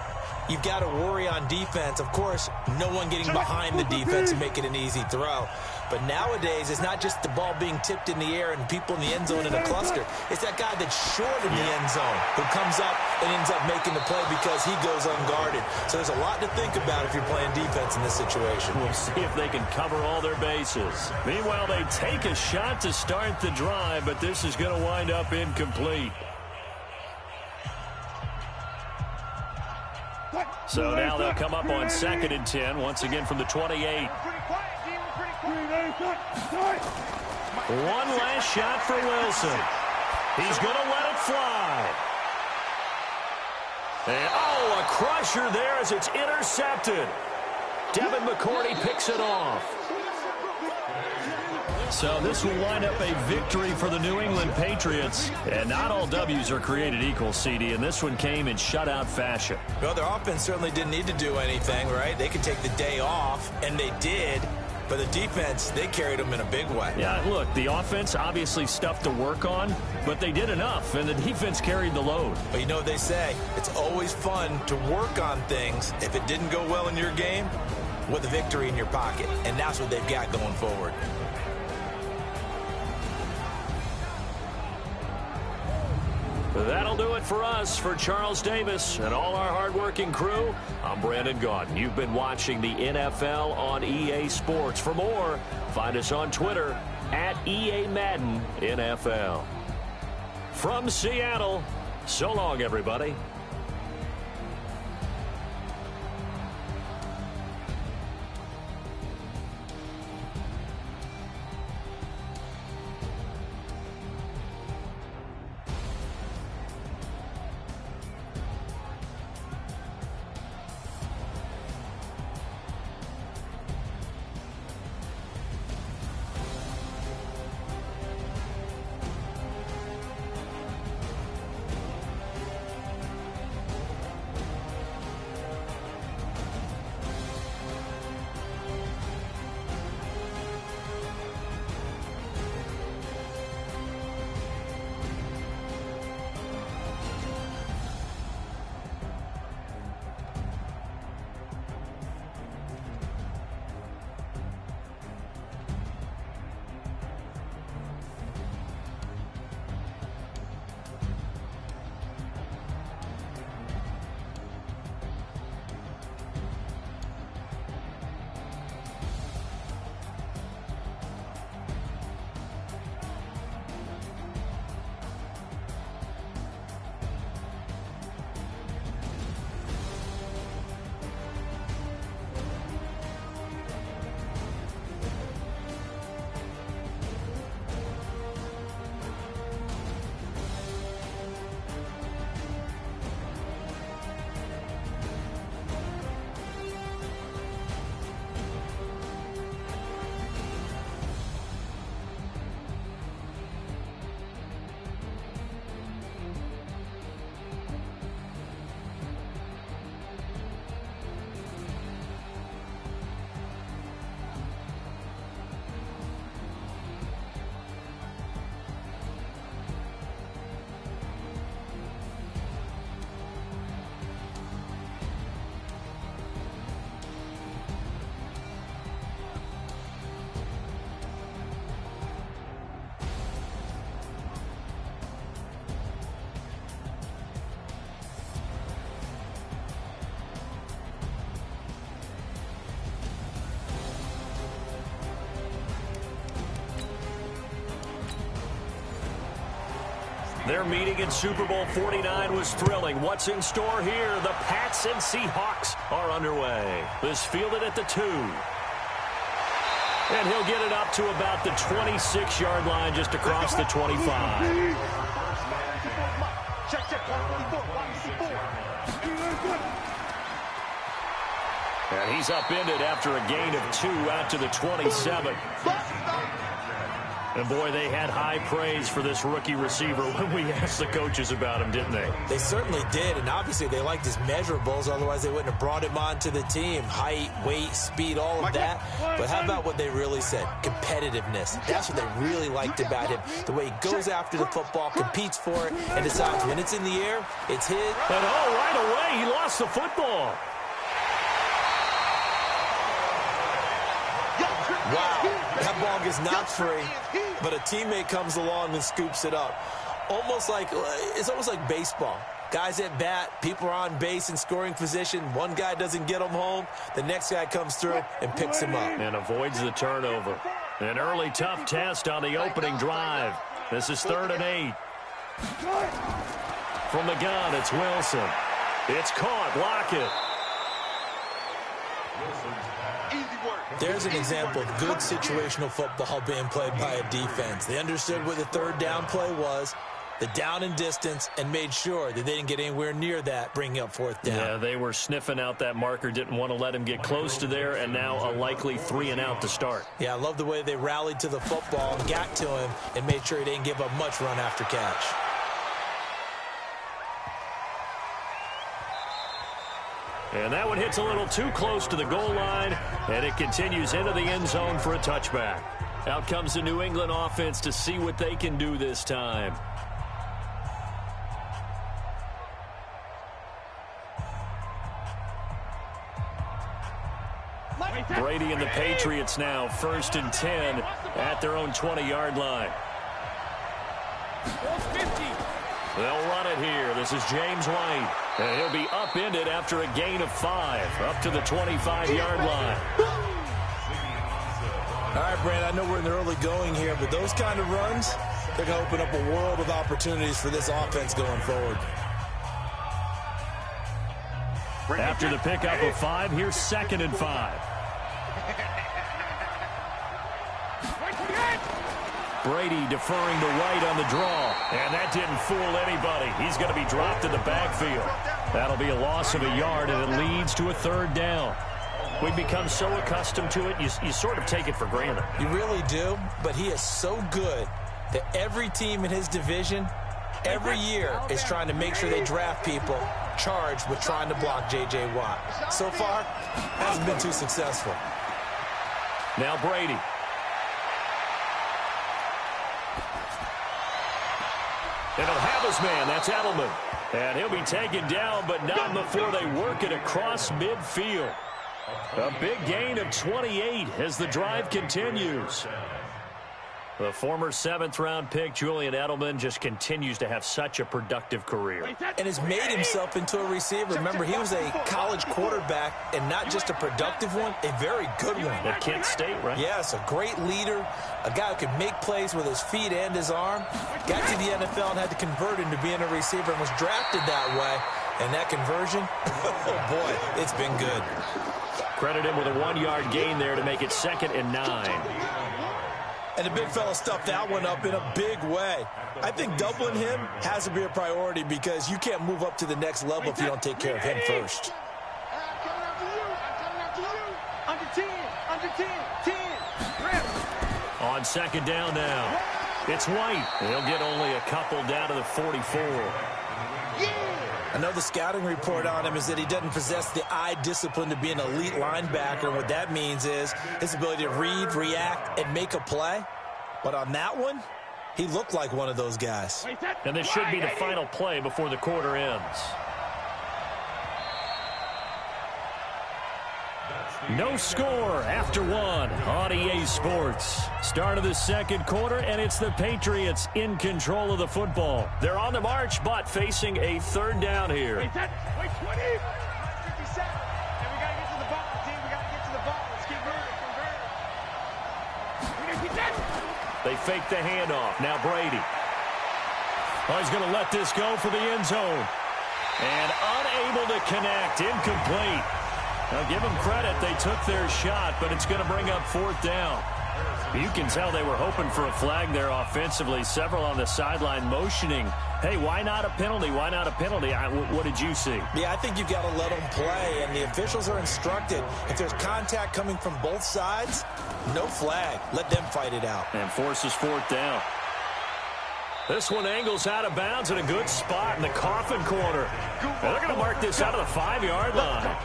you've got to worry on defense. Of course, no one getting behind the defense and making an easy throw. But nowadays, it's not just the ball being tipped in the air and people in the end zone in a cluster. It's that guy that's short in the end zone who comes up and ends up making the play because he goes unguarded. So there's a lot to think about if you're playing defense in this situation. We'll see if they can cover all their bases. Meanwhile, they take a shot to start the drive, but this is going to wind up incomplete. So now they'll come up on 2nd and 10, once again from the 28. One last shot for Wilson. He's going to let it fly. And, oh, a crusher there as it's intercepted. Devin McCourty picks it off. So this will wind up a victory for the New England Patriots. And not all W's are created equal, CD, and this one came in shutout fashion. Well, their offense certainly didn't need to do anything, right? They could take the day off, and they did. But the defense, they carried them in a big way. Yeah, look, the offense obviously stuff to work on, but they did enough, and the defense carried the load. But you know what they say, it's always fun to work on things if it didn't go well in your game with a victory in your pocket. And that's what they've got going forward. That'll do it for us. For Charles Davis and all our hardworking crew, I'm Brandon Gaudin. You've been watching the NFL on EA Sports. For more, find us on Twitter at EA Madden NFL. From Seattle, so long, everybody. Their meeting in Super Bowl 49 was thrilling. What's in store here? The Pats and Seahawks are underway. This fielded at the 2. And he'll get it up to about the 26-yard line just across the 25. And he's upended after a gain of 2 out to the 27. And, boy, they had high praise for this rookie receiver when we asked the coaches about him, didn't they? They certainly did, and obviously they liked his measurables. Otherwise, they wouldn't have brought him onto the team. Height, weight, speed, all of that. But how about what they really said? Competitiveness. That's what they really liked about him. The way he goes after the football, competes for it, and decides when it's in the air, it's his. And, oh, right away, he lost the football. Wow, that ball gets knocked free, but a teammate comes along and scoops it up. It's almost like baseball. Guys at bat, people are on base in scoring position. One guy doesn't get him home. The next guy comes through and picks him up. And avoids the turnover. An early tough test on the opening drive. This is 3rd and 8. From the gun, it's Wilson. It's caught. Block it. There's an example of good situational football being played by a defense. They understood what the 3rd down play was, the down and distance, and made sure that they didn't get anywhere near that, bringing up 4th down. Yeah, they were sniffing out that marker, didn't want to let him get close to there, and now a likely 3 and out to start. Yeah, I love the way they rallied to the football and got to him and made sure he didn't give up much run after catch. And that one hits a little too close to the goal line, and it continues into the end zone for a touchback. Out comes the New England offense to see what they can do this time. Brady and the Patriots now 1st and 10 at their own 20-yard line. They'll run it here. This is James White. And he'll be upended after a gain of 5 up to the 25-yard line. All right, Brand, I know we're in the early going here, but those kind of runs, they're going to open up a world of opportunities for this offense going forward. After the pickup of 5, here's 2nd and 5. Brady deferring to White on the draw, and that didn't fool anybody. He's going to be dropped in the backfield. That'll be a loss of a yard, and it leads to a 3rd down. We've become so accustomed to it, you sort of take it for granted. You really do, but he is so good that every team in his division, every year, is trying to make sure they draft people charged with trying to block J.J. Watt. So far, hasn't been too successful. Now Brady. And he'll have his man. That's Edelman. And he'll be taken down, but not before they work it across midfield. A big gain of 28 as the drive continues. The former 7th-round pick, Julian Edelman, just continues to have such a productive career. And has made himself into a receiver. Remember, he was a college quarterback, and not just a productive one, a very good one. At Kent State, right? Yes, a great leader, a guy who could make plays with his feet and his arm. Got to the NFL and had to convert into being a receiver and was drafted that way. And that conversion, oh boy, it's been good. Credit him with a 1-yard gain there to make it 2nd and 9. And the big fella stuffed that one up in a big way. I think doubling him has to be a priority because you can't move up to the next level if you don't take care of him first. Under 10, 10. On 2nd down now, it's White. He'll get only a couple down to the 44. I know the scouting report on him is that he doesn't possess the eye discipline to be an elite linebacker. And what that means is his ability to read, react, and make a play. But on that one, he looked like one of those guys. And this should be the final play before the quarter ends. No score after 1 on EA Sports. Start of the 2nd quarter, and it's the Patriots in control of the football. They're on the march, but facing a 3rd down here. Wait, 20. 57. And we got to get to the ball, team. We got to get to the ball. Let's keep moving. They fake the handoff. Now Brady. Oh, he's going to let this go for the end zone. And unable to connect. Incomplete. Now, give them credit. They took their shot, but it's going to bring up 4th down. You can tell they were hoping for a flag there offensively. Several on the sideline motioning, hey, why not a penalty? Why not a penalty? What did you see? Yeah, I think you've got to let them play, and the officials are instructed. If there's contact coming from both sides, no flag. Let them fight it out. And forces fourth down. This one angles out of bounds in a good spot in the coffin corner. And they're going to mark this out of the 5-yard line.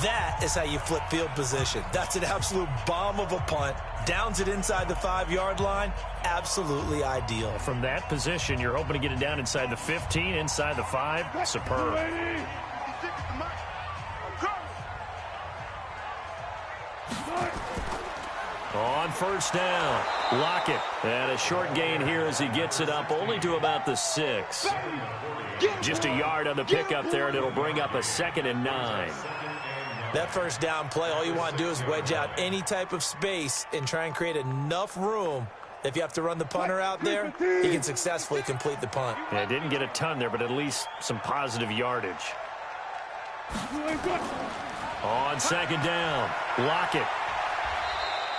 That is how you flip field position. That's an absolute bomb of a punt. Downs it inside the 5-yard line. Absolutely ideal. From that position, you're hoping to get it down inside the 15, inside the 5. Superb. On first down, Lockett. And a short gain here as he gets it up only to about the 6. Just a yard on the pickup there, and it'll bring up a 2nd and 9. That first down play, all you want to do is wedge out any type of space and try and create enough room. If you have to run the punter out there, he can successfully complete the punt. Yeah, didn't get a ton there, but at least some positive yardage. On second down, Lockett.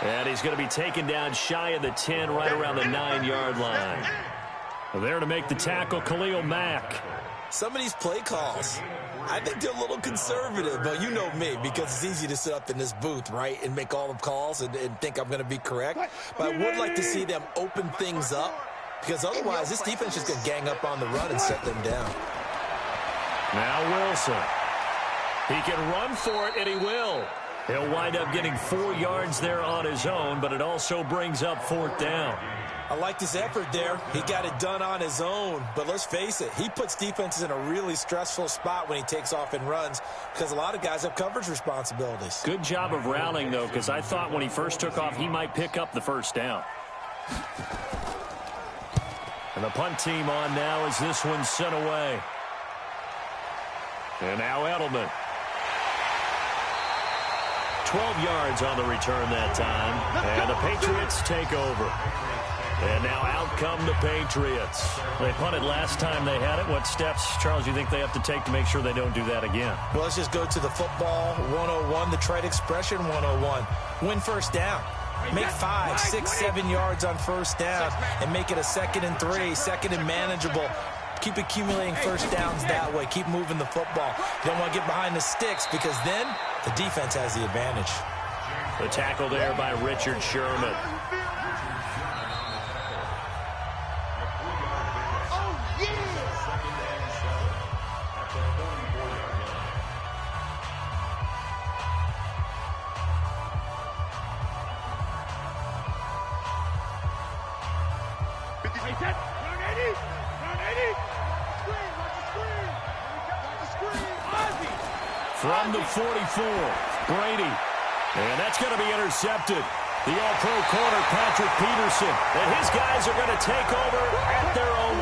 And he's going to be taken down shy of the 10, right around the 9-yard line. There to make the tackle, Khalil Mack. Some of these play calls, I think they're a little conservative, but you know me, because it's easy to sit up in this booth, right, and make all the calls and think I'm going to be correct. But I would like to see them open things up, because otherwise this defense is going to gang up on the run and set them down. Now Wilson. He can run for it, and he will. He'll wind up getting 4 yards there on his own, but it also brings up fourth down. I liked his effort there. He got it done on his own. But let's face it, he puts defenses in a really stressful spot when he takes off and runs because a lot of guys have coverage responsibilities. Good job of rallying, though, because I thought when he first took off, he might pick up the first down. And the punt team on now as this one's sent away. And now Edelman. 12 yards on the return that time. And the Patriots take over. And now out come the Patriots. They punted last time they had it. What steps, Charles, do you think they have to take to make sure they don't do that again? Well, let's just go to the football 101, the trade expression 101. Win first down. Make 5, 6, 7 yards on first down and make it a 2nd and 3, 2nd and manageable. Keep accumulating first downs that way. Keep moving the football. You don't want to get behind the sticks because then the defense has the advantage. The tackle there by Richard Sherman. From the 44, Brady. And that's going to be intercepted. The all-pro corner, Patrick Peterson. And his guys are going to take over at their own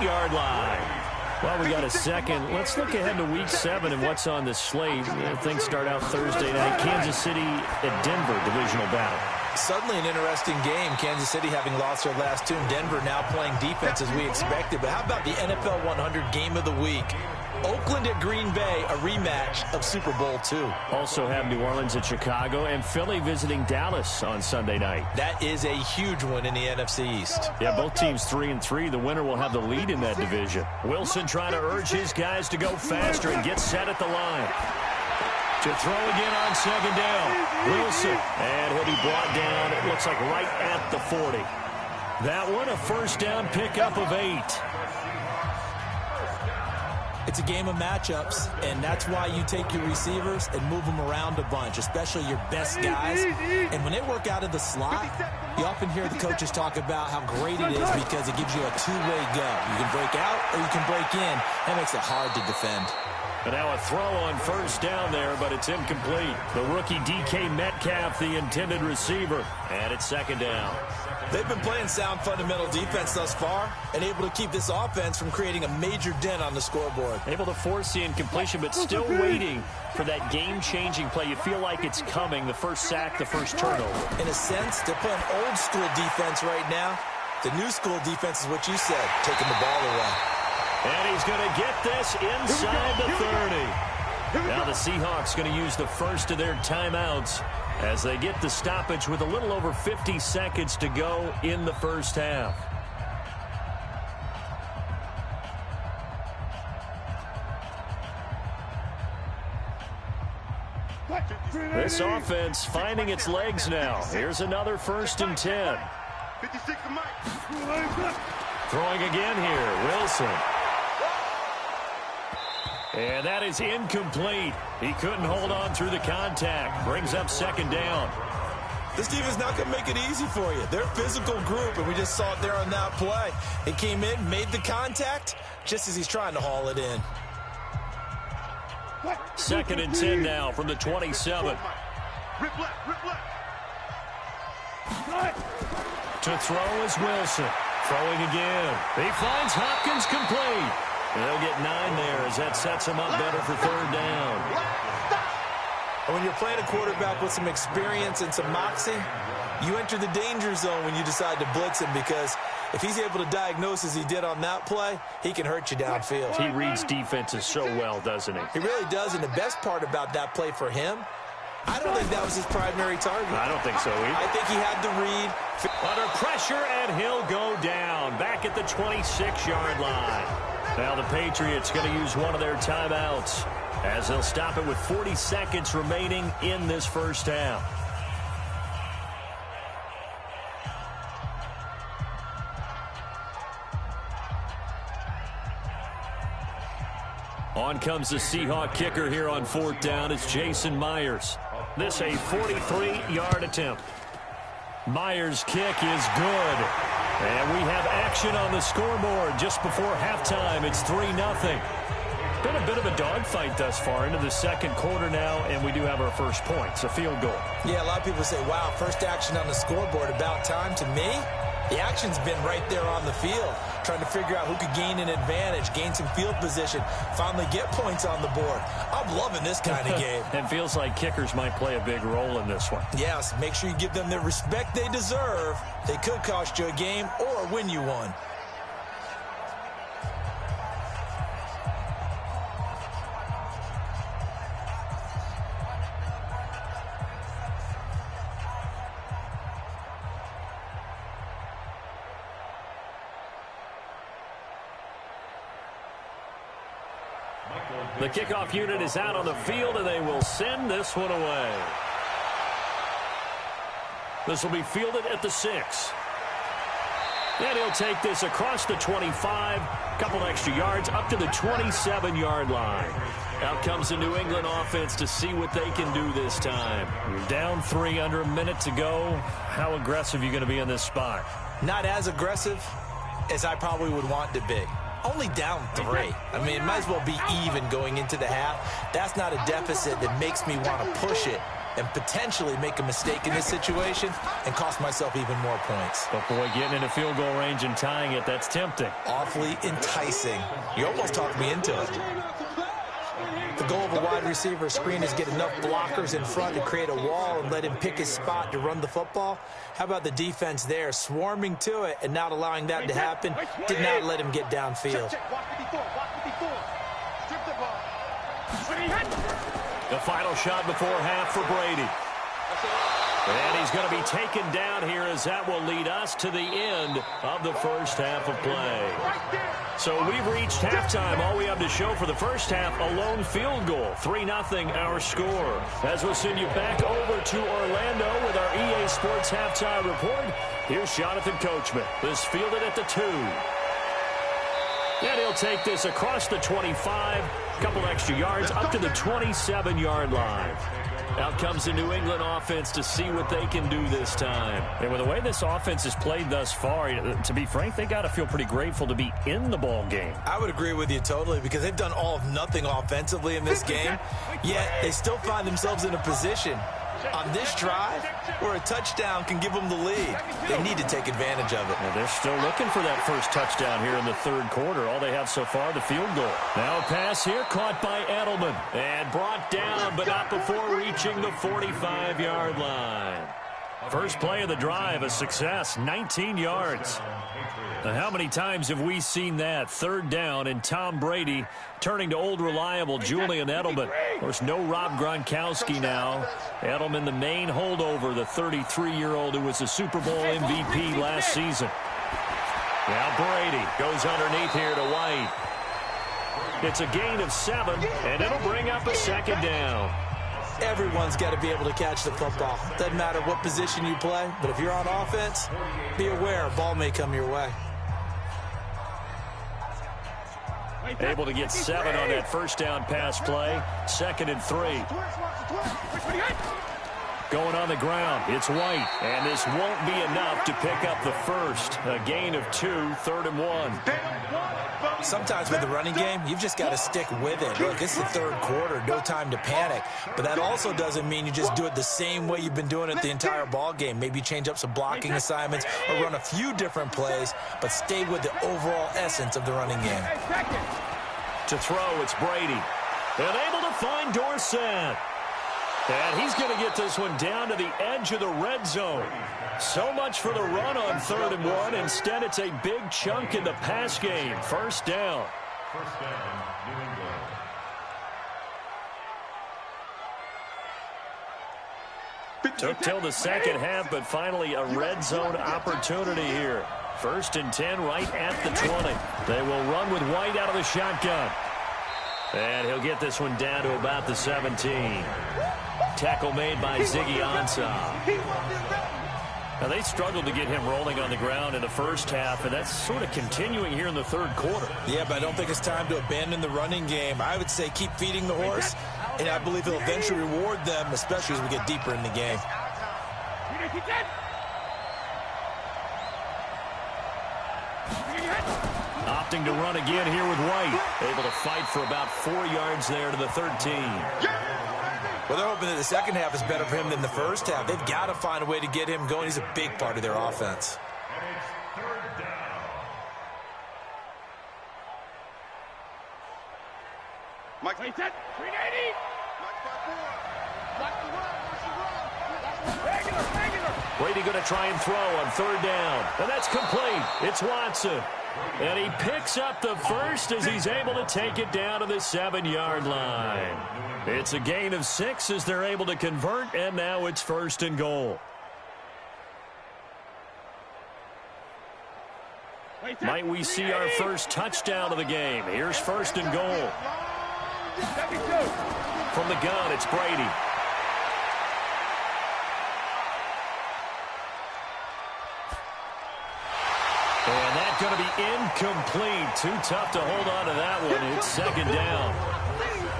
48-yard line. Well, we got a second. Let's look ahead to Week 7 and what's on the slate. Things start out Thursday night. Kansas City at Denver, divisional battle. Suddenly an interesting game. Kansas City having lost their last two. Denver now playing defense as we expected. But how about the NFL 100 game of the week? Oakland at Green Bay, a rematch of Super Bowl II. Also have New Orleans at Chicago and Philly visiting Dallas on Sunday night. That is a huge one in the NFC East. Yeah, both teams 3-3. The winner will have the lead in that division. Wilson trying to urge his guys to go faster and get set at the line. To throw again on second down. Wilson. And he'll be brought down, it looks like right at the 40. That one, a first down pickup of 8. It's a game of matchups, and that's why you take your receivers and move them around a bunch, especially your best guys. And when they work out of the slot, you often hear the coaches talk about how great it is because it gives you a two-way go. You can break out or you can break in. That makes it hard to defend. And now a throw on first down there, but it's incomplete. The rookie DK Metcalf, the intended receiver. And it's second down. They've been playing sound fundamental defense thus far and able to keep this offense from creating a major dent on the scoreboard. Able to force the incompletion, but still waiting for that game-changing play. You feel like it's coming, the first sack, the first turnover. In a sense, they're playing old-school defense right now. The new-school defense is what you said, taking the ball away. And he's going to get this inside the 30. Now the Seahawks going to use the first of their timeouts as they get the stoppage with a little over 50 seconds to go in the first half. This offense finding its legs now. Here's another 1st and 10. 56 to Mike. Throwing again here, Wilson. And that is incomplete. He couldn't hold on through the contact. Brings up 2nd down. This defense not going to make it easy for you. They're a physical group, and we just saw it there on that play. He came in, made the contact, just as he's trying to haul it in. 2nd and 10 now from the 27. Rip left, rip left. To throw is Wilson. Throwing again. He finds Hopkins complete. And they'll get 9 there as that sets him up better for 3rd down. And when you're playing a quarterback with some experience and some moxie, you enter the danger zone when you decide to blitz him, because if he's able to diagnose as he did on that play, he can hurt you downfield. He reads defenses so well, doesn't he? He really does, and the best part about that play for him, I don't think that was his primary target. I don't think so either. I think he had to read. Under pressure, and he'll go down back at the 26-yard line. Now the Patriots going to use one of their timeouts as they'll stop it with 40 seconds remaining in this first half. On comes the Seahawk kicker here on 4th down. It's Jason Myers. This a 43-yard attempt. Myers' kick is good. And we have action on the scoreboard just before halftime. It's 3-0. Been a bit of a dogfight thus far into the 2nd quarter now, and we do have our first points, a field goal. Yeah, a lot of people say, wow, first action on the scoreboard, about time. To me, the action's been right there on the field, trying to figure out who could gain an advantage, gain some field position, finally get points on the board. I'm loving this kind of game. It feels like kickers might play a big role in this one. Yes, make sure you give them the respect they deserve. They could cost you a game or win you one. The kickoff unit is out on the field, and they will send this one away. This will be fielded at the 6. And he'll take this across the 25, couple extra yards, up to the 27-yard line. Out comes the New England offense to see what they can do this time. You're down 3, under a minute to go. How aggressive are you going to be in this spot? Not as aggressive as I probably would want to be. Only down 3. I mean, it might as well be even going into the half. That's not a deficit that makes me want to push it and potentially make a mistake in this situation and cost myself even more points. But boy, getting into field goal range and tying it, that's tempting. Awfully enticing. You almost talked me into it. The goal of a wide receiver screen is get enough blockers in front to create a wall and let him pick his spot to run the football. How about the defense there, swarming to it and not allowing that to happen? Did not let him get downfield. The final shot before half for Brady. And he's going to be taken down here, as that will lead us to the end of the first half of play. So we've reached halftime. All we have to show for the first half, a lone field goal. 3-0 our score. As we'll send you back over to Orlando with our EA Sports halftime report, here's Jonathan Coachman. This fielded at the 2. And he'll take this across the 25, couple extra yards, up to the 27-yard line. Out comes the New England offense to see what they can do this time. And with the way this offense has played thus far, to be frank, they got to feel pretty grateful to be in the ball game. I would agree with you totally, because they've done all of nothing offensively in this game, yet they still find themselves in a position on this drive where a touchdown can give them the lead. They need to take advantage of it. Well, they're still looking for that first touchdown here in the 3rd quarter. All they have so far, the field goal. Now a pass here caught by Edelman and brought down, but not before reaching the 45-yard line. First play of the drive, a success, 19 yards. Now, how many times have we seen that? Third down, and Tom Brady turning to old reliable Julian Edelman. Of course, no Rob Gronkowski now. Edelman, the main holdover, the 33-year-old who was a Super Bowl MVP last season. Now Brady goes underneath here to White. It's a gain of 7, and it'll bring up a second down. Everyone's got to be able to catch the football. Doesn't matter what position you play, but if you're on offense, be aware a ball may come your way. Able to get 7 on that first down pass play. 2nd and 3. Going on the ground, it's White, and this won't be enough to pick up the first. A gain of 2, 3rd and 1. Sometimes with the running game, you've just got to stick with it. Look, it's the third quarter, no time to panic. But that also doesn't mean you just do it the same way you've been doing it the entire ball game. Maybe change up some blocking assignments or run a few different plays, but stay with the overall essence of the running game. To throw, it's Brady. And able to find Dorsett. And he's going to get this one down to the edge of the red zone. So much for the run on 3rd and 1. Instead, it's a big chunk in the pass game. First down. First down, New England. Took till the second half, but finally a red zone opportunity here. 1st and 10 right at the 20. They will run with White out of the shotgun. And he'll get this one down to about the 17. Tackle made by Ziggy Ansah. Now, they struggled to get him rolling on the ground in the first half, and that's sort of continuing here in the third quarter. Yeah, but I don't think it's time to abandon the running game. I would say keep feeding the horse, and I believe he'll eventually reward them, especially as we get deeper in the game. Opting to run again here with White. Able to fight for about 4 yards there to the 13. Well, they're hoping that the second half is better for him than the first half. They've got to find a way to get him going. He's a big part of their offense. And it's 3rd down. Mike, 380. Mike, 5-4. Watch the run. Regular. Brady going to try and throw on 3rd down. And that's complete. It's Watson. And he picks up the first as he's able to take it down to the 7-yard line. It's a gain of 6 as they're able to convert, and now it's 1st and goal. Might we see our first touchdown of the game? Here's 1st and goal. From the gun, it's Brady. And that's going to be incomplete. Too tough to hold on to that one. It's 2nd down.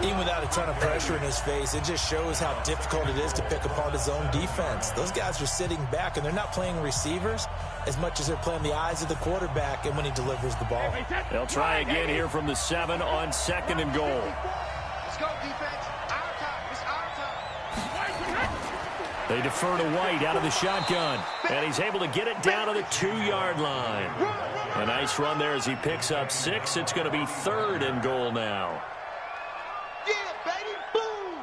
Even without a ton of pressure in his face, it just shows how difficult it is to pick apart his own defense. Those guys are sitting back, and they're not playing receivers as much as they're playing the eyes of the quarterback and when he delivers the ball. They'll try again here from the 7 on 2nd and goal. Let's go, defense. Our time. It's our time. They defer to White out of the shotgun, and he's able to get it down to the 2-yard line. A nice run there as he picks up 6. It's going to be 3rd and goal now. Yeah, baby. Boom.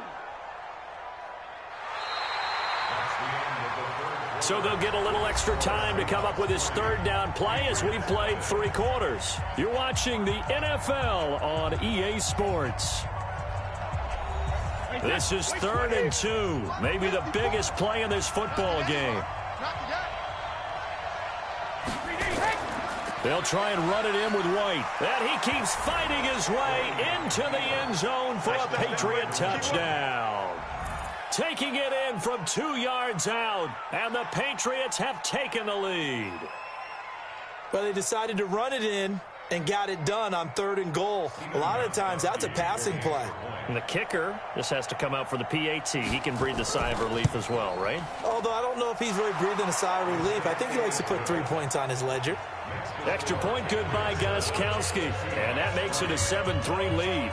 So they'll get a little extra time to come up with his 3rd down play as we've played 3 quarters. You're watching the NFL on EA Sports. This is 3rd and 2. Maybe the biggest play in this football game. They'll try and run it in with White. And he keeps fighting his way into the end zone for a Patriot touchdown. Taking it in from 2 yards out, and the Patriots have taken the lead. Well, they decided to run it in and got it done on 3rd and goal. A lot of times, that's a passing play. And the kicker just has to come out for the PAT. He can breathe a sigh of relief as well, right? Although I don't know if he's really breathing a sigh of relief. I think he likes to put 3 points on his ledger. Extra point good by Gostkowski. And that makes it a 7-3 lead.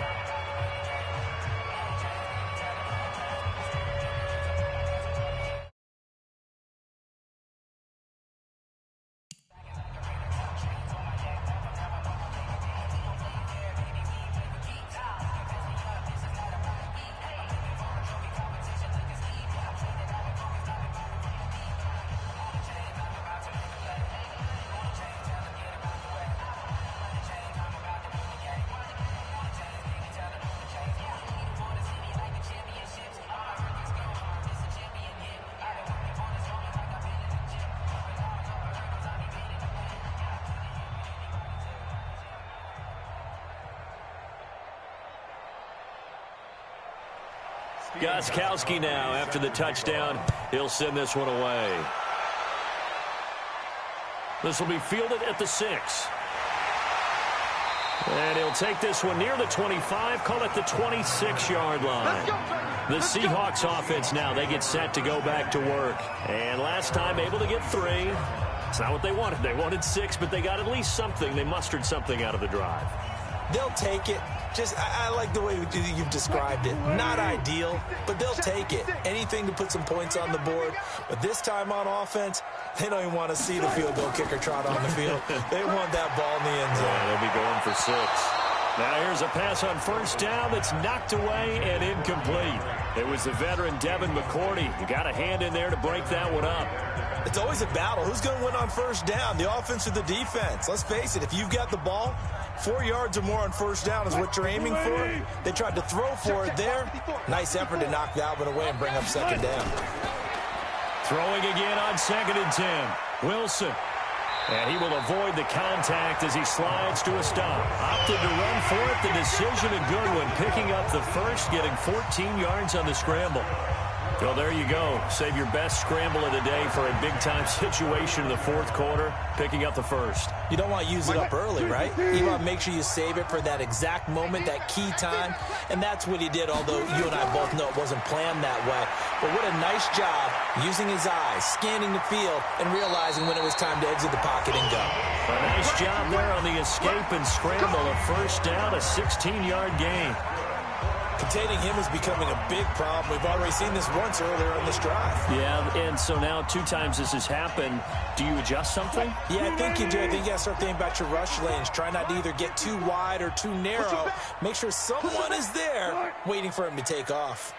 Gostkowski now, after the touchdown, he'll send this one away. This will be fielded at the 6. And he'll take this one near the 25, call it the 26-yard line. The Seahawks offense now, they get set to go back to work. And last time able to get 3. It's not what they wanted. They wanted 6, but they got at least something. They mustered something out of the drive. They'll take it. I like the way you've described it. Not ideal, but they'll take it. Anything to put some points on the board. But this time on offense, they don't even want to see the field goal kicker trot on the field. They want that ball in the end zone. Yeah, they'll be going for 6. Now here's a pass on first down that's knocked away and incomplete. It was the veteran Devin McCourty. You got a hand in there to break that one up. It's always a battle. Who's going to win on first down, the offense or the defense? Let's face it, if you've got the ball, 4 yards or more on first down is what you're aiming for. They tried to throw for it there. Nice effort to knock Dalvin away and bring up second down. Throwing again on 2nd and 10. Wilson. And he will avoid the contact as he slides to a stop. Opted to run for it. The decision a good one. Picking up the first, getting 14 yards on the scramble. Well, there you go. Save your best scramble of the day for a big-time situation in the 4th quarter, picking up the first. You don't want to use it up early, right? You want to make sure you save it for that exact moment, that key time, and that's what he did, although you and I both know it wasn't planned that way. But what a nice job using his eyes, scanning the field, and realizing when it was time to exit the pocket and go. A nice job there on the escape and scramble. A first down, a 16-yard gain. Containing him is becoming a big problem. We've already seen this once earlier in this drive. Yeah, and so now 2 times this has happened. Do you adjust something? Yeah, I think you do. I think you got to start thinking about your rush lanes. Try not to either get too wide or too narrow. Make sure someone is there waiting for him to take off.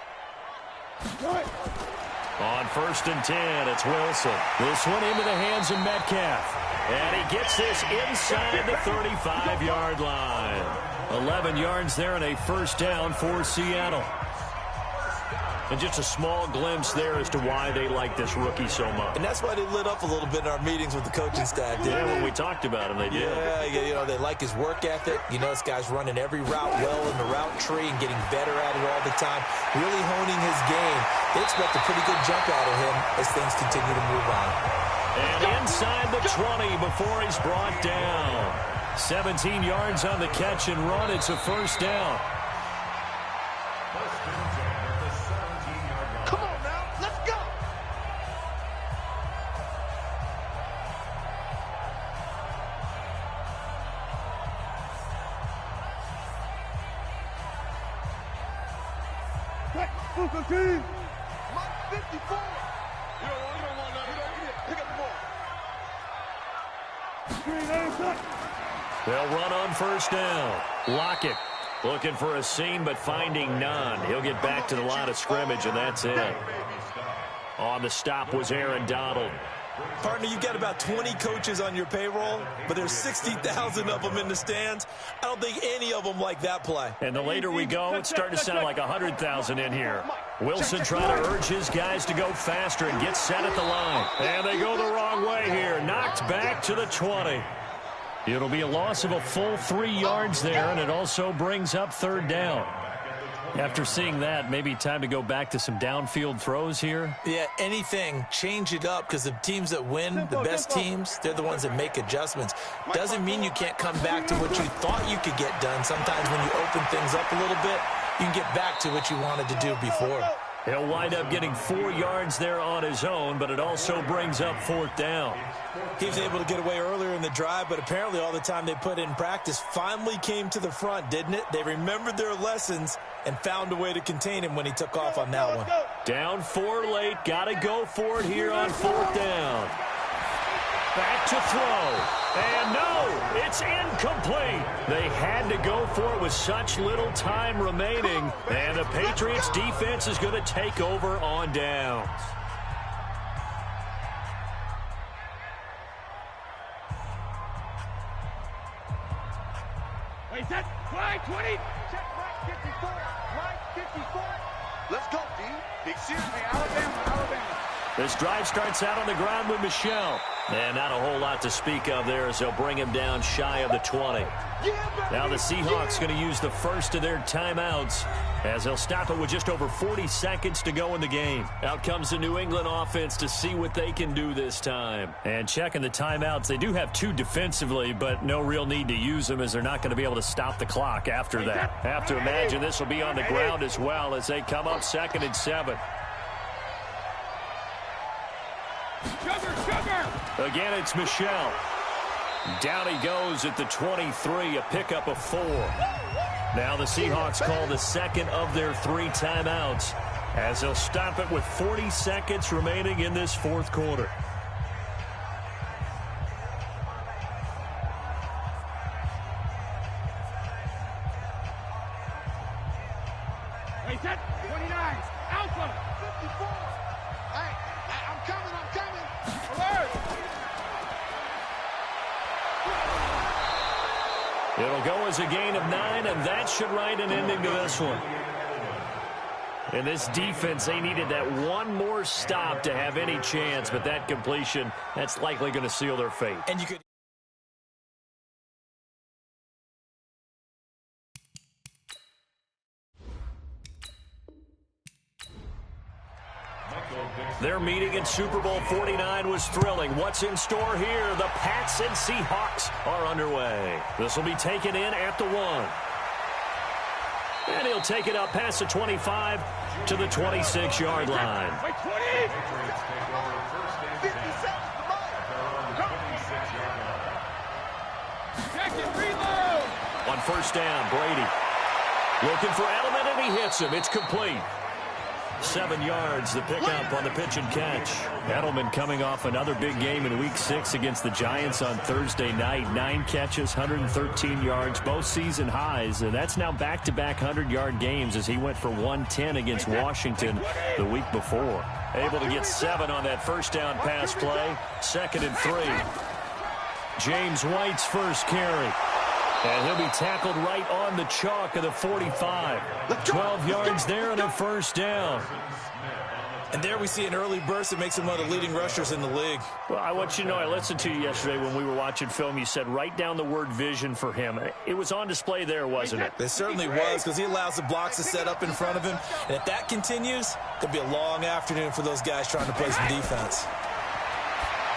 On 1st and 10, it's Wilson. This one into the hands of Metcalf. And he gets this inside the 35-yard line. 11 yards there and a first down for Seattle. And just a small glimpse there as to why they like this rookie so much. And that's why they lit up a little bit in our meetings with the coaching staff. Yeah, when we talked about him, they did. Yeah, you know, they like his work ethic. You know, this guy's running every route well in the route tree and getting better at it all the time. Really honing his game. They expect a pretty good jump out of him as things continue to move on. And inside the 20 before he's brought down. 17 yards on the catch and run. It's a first down. Come on now, let's go. Mike 54. You don't want nothing. Pick up the ball. They'll run on first down. Lockett looking for a seam, but finding none. He'll get back to the line of scrimmage, and that's it. On the stop was Aaron Donald. Partner, you've got about 20 coaches on your payroll, but there's 60,000 of them in the stands. I don't think any of them like that play. And the later we go, it's starting to sound like 100,000 in here. Wilson trying to urge his guys to go faster and get set at the line. And they go the wrong way here. Knocked back to the 20. It'll be a loss of a full 3 yards there, and it also brings up third down. After seeing that, maybe time to go back to some downfield throws here. Yeah, anything. Change it up, because the teams that win, the best teams, they're the ones that make adjustments. Doesn't mean you can't come back to what you thought you could get done. Sometimes when you open things up a little bit, you can get back to what you wanted to do before. He'll wind up getting 4 yards there on his own, but it also brings up fourth down. He was able to get away earlier in the drive, but apparently all the time they put in practice finally came to the front, didn't it? They remembered their lessons and found a way to contain him when he took off on that one. Down 4 late. Got to go for it here on fourth down. Back to throw. And no, it's incomplete. They had to go for it with such little time remaining. And the Patriots defense is going to take over on downs. Wait, that flag 20. Check right 54. Right 54. Let's go, D. Big Sears, Alabama. This drive starts out on the ground with Michel. And not a whole lot to speak of there as they'll bring him down shy of the 20. Now the Seahawks going to use the first of their timeouts as they'll stop it with just over 40 seconds to go in the game. Out comes the New England offense to see what they can do this time. And checking the timeouts, they do have 2 defensively, but no real need to use them as they're not going to be able to stop the clock after that. Have to imagine this will be on the ground as well as they come up 2nd and 7. Again, it's Michel. Down he goes at the 23, a pickup of 4. Now the Seahawks call the second of their 3 timeouts as they'll stop it with 40 seconds remaining in this 4th quarter. Hey, set 29, Alpha, 54. Hey, I'm coming. Alert! It'll go as a gain of 9, and that should write an ending to this one. In this defense, they needed that one more stop to have any chance, but that completion, that's likely going to seal their fate. And you could... Their meeting in Super Bowl 49 was thrilling. What's in store here? The Pats and Seahawks are underway. This will be taken in at the 1. And he'll take it up past the 25 to the 26-yard line. Wait, 20! 50 seconds to run. Check it, reload! On first down, Brady. Looking for Edelman, and he hits him. It's complete. 7 yards, the pickup on the pitch and catch. Edelman coming off another big game in Week 6 against the Giants on Thursday night. 9 catches, 113 yards, both season highs. And that's now back-to-back 100-yard games as he went for 110 against Washington the week before. Able to get 7 on that first down pass play. 2nd and 3. James White's first carry. And he'll be tackled right on the chalk of the 45. 12 yards there and a first down. And there we see an early burst that makes him one of the leading rushers in the league. Well, I want you to know, I listened to you yesterday when we were watching film. You said write down the word vision for him. It was on display there, wasn't it? It certainly was, because he allows the blocks to set up in front of him. And if that continues, it'll be a long afternoon for those guys trying to play some defense.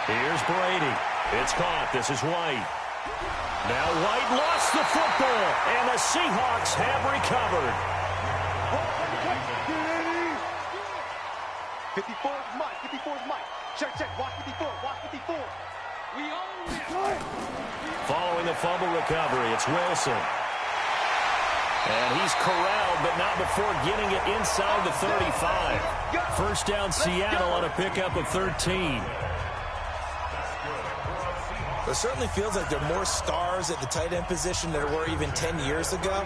Here's Brady. It's caught. This is White. Now White lost the football, and the Seahawks have recovered. 54 is Mike. 54 is Mike. Check. Watch 54. Watch 54. We own it. Following the fumble recovery, it's Wilson. And he's corralled, but not before getting it inside the 35. First down, Seattle on a pickup of 13. It certainly feels like there are more stars at the tight end position than there were even 10 years ago.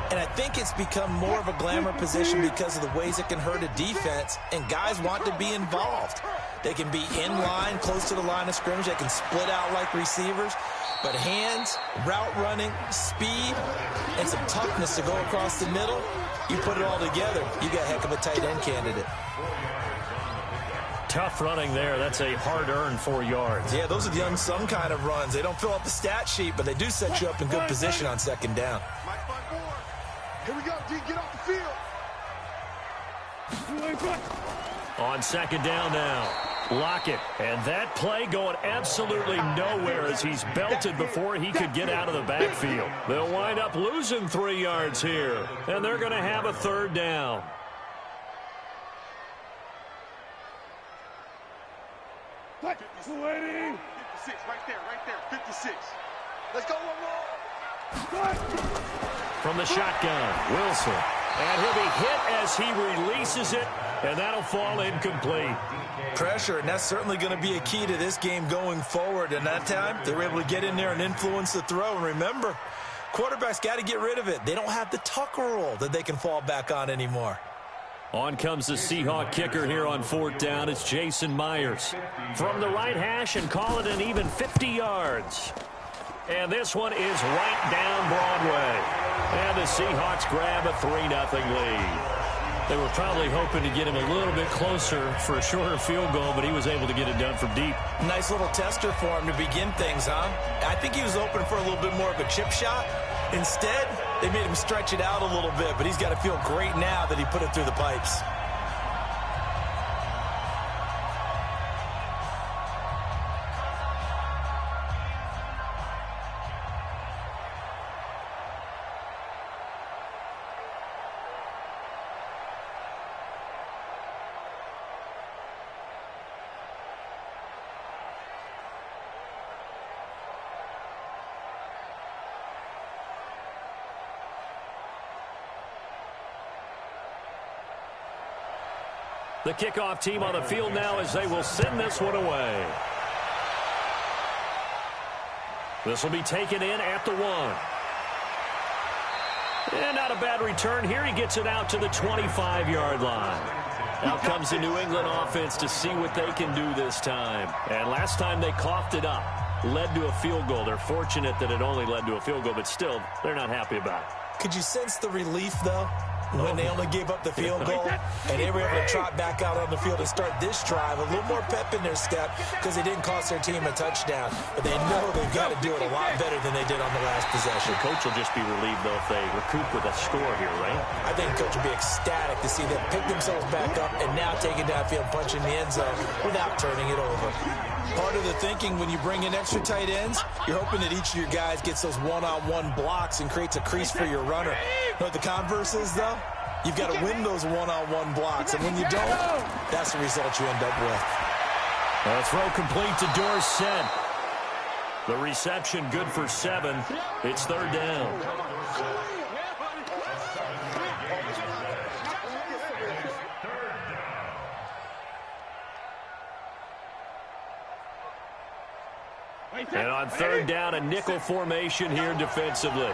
And I think it's become more of a glamour position because of the ways it can hurt a defense, and guys want to be involved. They can be in line, close to the line of scrimmage. They can split out like receivers. But hands, route running, speed, and some toughness to go across the middle, you put it all together, you got a heck of a tight end candidate. Tough running there. That's a hard-earned 4 yards. Yeah, those are the unsung kind of runs. They don't fill up the stat sheet, but they do set you up in good position on second down. Mike 5-4. Here we go, D. Get off the field. On second down now. Lockett. And that play going absolutely nowhere as he's belted before he could get out of the backfield. They'll wind up losing 3 yards here, and they're going to have a third down. What? 56, right there. 56. Let's go one more. From the shotgun, Wilson. And he'll be hit as he releases it, and that'll fall incomplete. Pressure, and that's certainly going to be a key to this game going forward. And that time, they were able to get in there and influence the throw. And remember, quarterbacks got to get rid of it. They don't have the Tucker rule that they can fall back on anymore. On comes the Seahawk kicker here on fourth down. It's Jason Myers. From the right hash and call it an even 50 yards. And this one is right down Broadway. And the Seahawks grab a 3-0 lead. They were probably hoping to get him a little bit closer for a shorter field goal, but he was able to get it done from deep. Nice little tester for him to begin things, huh? I think he was open for a little bit more of a chip shot. Instead, they made him stretch it out a little bit, but he's got to feel great now that he put it through the pipes. The kickoff team on the field now as they will send this one away. This will be taken in at the 1. And not a bad return here. He gets it out to the 25-yard line. Now comes the New England offense to see what they can do this time. And last time they coughed it up, led to a field goal. They're fortunate that it only led to a field goal, but still, they're not happy about it. Could you sense the relief, though, when they only gave up the field goal and they were able to trot back out on the field and start this drive? A little more pep in their step because they didn't cost their team a touchdown, but they know they've got to do it a lot better than they did on the last possession. The coach will just be relieved, though, if they recoup with a score here, right? I think the coach will be ecstatic to see them pick themselves back up and now take it downfield, punch in the end zone without turning it over. Part of the thinking when you bring in extra tight ends, you're hoping that each of your guys gets those one-on-one blocks and creates a crease for your runner. You know what the converse is, though? You've got to win those one-on-one blocks, and when you don't, that's the result you end up with. A throw complete to Dorsett. The reception good for 7. It's 3rd down. And on 3rd down, a nickel formation here defensively.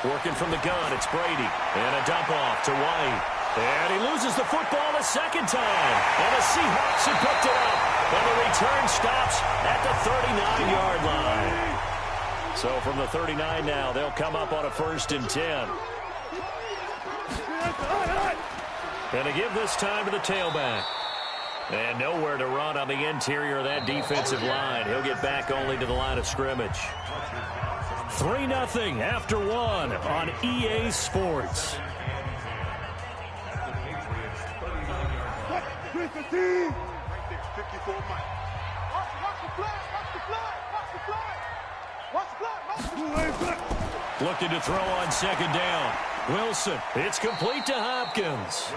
Working from the gun, it's Brady. And a dump off to White. And he loses the football the second time. And the Seahawks have picked it up. And the return stops at the 39-yard line. So from the 39 now, they'll come up on a 1st and 10. And to give this time to the tailback. And nowhere to run on the interior of that defensive line. He'll get back only to the line of scrimmage. 3-0 after 1 on EA Sports. Looking to throw on 2nd down. Wilson, it's complete to Hopkins.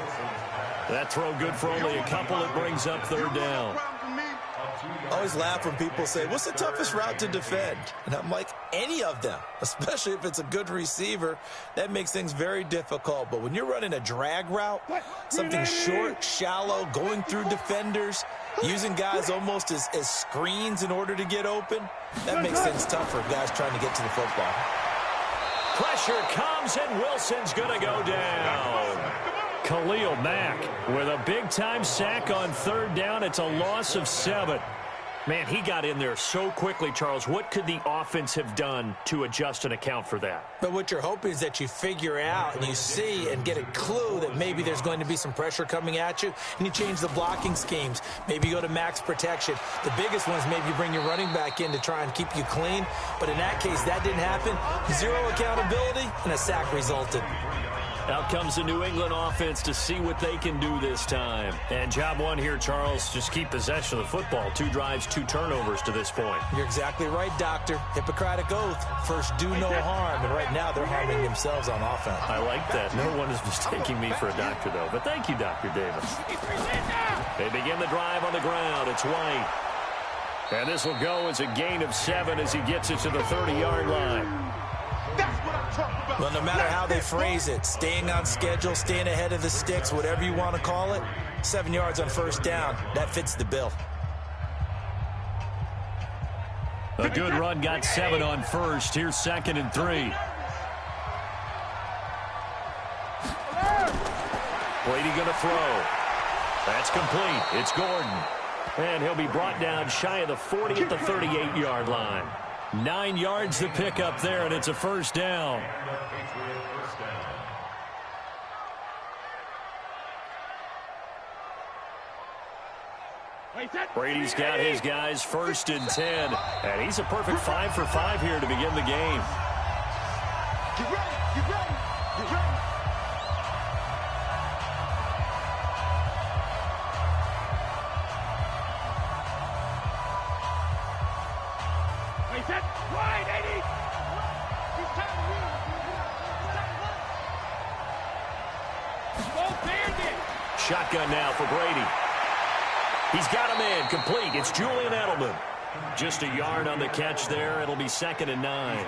That throw good for only a couple. It brings up 3rd down. I always laugh when people say, what's the toughest route to defend? And I'm like, any of them, especially if it's a good receiver. That makes things very difficult. But when you're running a drag route, something short, shallow, going through defenders, using guys almost as screens in order to get open, that makes things tough for guys trying to get to the football. Pressure comes, and Wilson's going to go down. Khalil Mack with a big-time sack on 3rd down. It's a loss of 7. Man, he got in there so quickly, Charles. What could the offense have done to adjust and account for that? But what you're hoping is that you figure out and you see and get a clue that maybe there's going to be some pressure coming at you, and you change the blocking schemes. Maybe you go to max protection. The biggest one is maybe you bring your running back in to try and keep you clean. But in that case, that didn't happen. 0 accountability, and a sack resulted. Out comes the New England offense to see what they can do this time. And job 1 here, Charles, just keep possession of the football. 2 drives, 2 turnovers to this point. You're exactly right, Doctor. Hippocratic oath. First, do no harm. And right now, they're harming themselves on offense. I like that. No one is mistaking me for a doctor, though. But thank you, Dr. Davis. They begin the drive on the ground. It's White. And this will go as a gain of 7 as he gets it to the 30-yard line. Well, no matter how they phrase it, staying on schedule, staying ahead of the sticks, whatever you want to call it, 7 yards on 1st down, that fits the bill. A good run got 7 on 1st. Here's 2nd and 3. Brady going to throw. That's complete. It's Gordon. And he'll be brought down shy of the 40 at the 38-yard line. 9 yards to pick up there, and it's a first down. And a Patriot first down. Brady's got his guys 1st and 10, and he's a perfect 5 for 5 here to begin the game. Get ready, get ready, get ready. Set, wide, 80. He's time to win. Go bandit. Shotgun now for Brady. He's got a man complete. It's Julian Edelman. Just a yard on the catch there. It'll be 2nd and 9.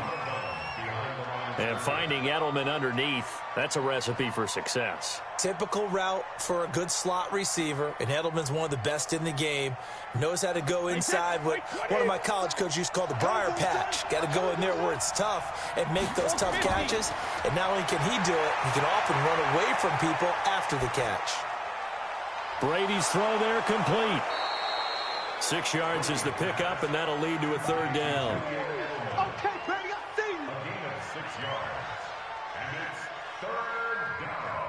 And finding Edelman underneath, that's a recipe for success. Typical route for a good slot receiver, and Edelman's one of the best in the game. Knows how to go inside what one of my college coaches used to call the briar patch. Got to go in there where it's tough and make those tough catches. And not only can he do it, he can often run away from people after the catch. Brady's throw there complete. 6 yards is the pickup, and that'll lead to a 3rd down. Okay, Brady, I see you. A gain of 6 yards. And it's 3rd down.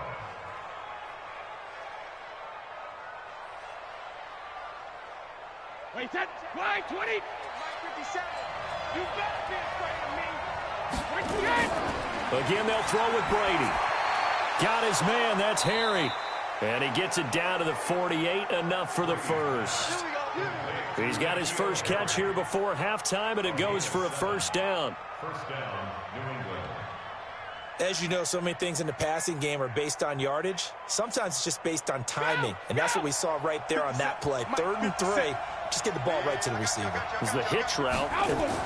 Wait, set, wide, 20. 57. You better be afraid of me. Again, they'll throw with Brady. Got his man, that's Harry. And he gets it down to the 48, enough for the first. He's got his first catch here before halftime, and it goes for a 1st down. First down, New England. As you know, so many things in the passing game are based on yardage. Sometimes it's just based on timing, and that's what we saw right there on that play. 3rd and 3, just get the ball right to the receiver. This is the hitch route.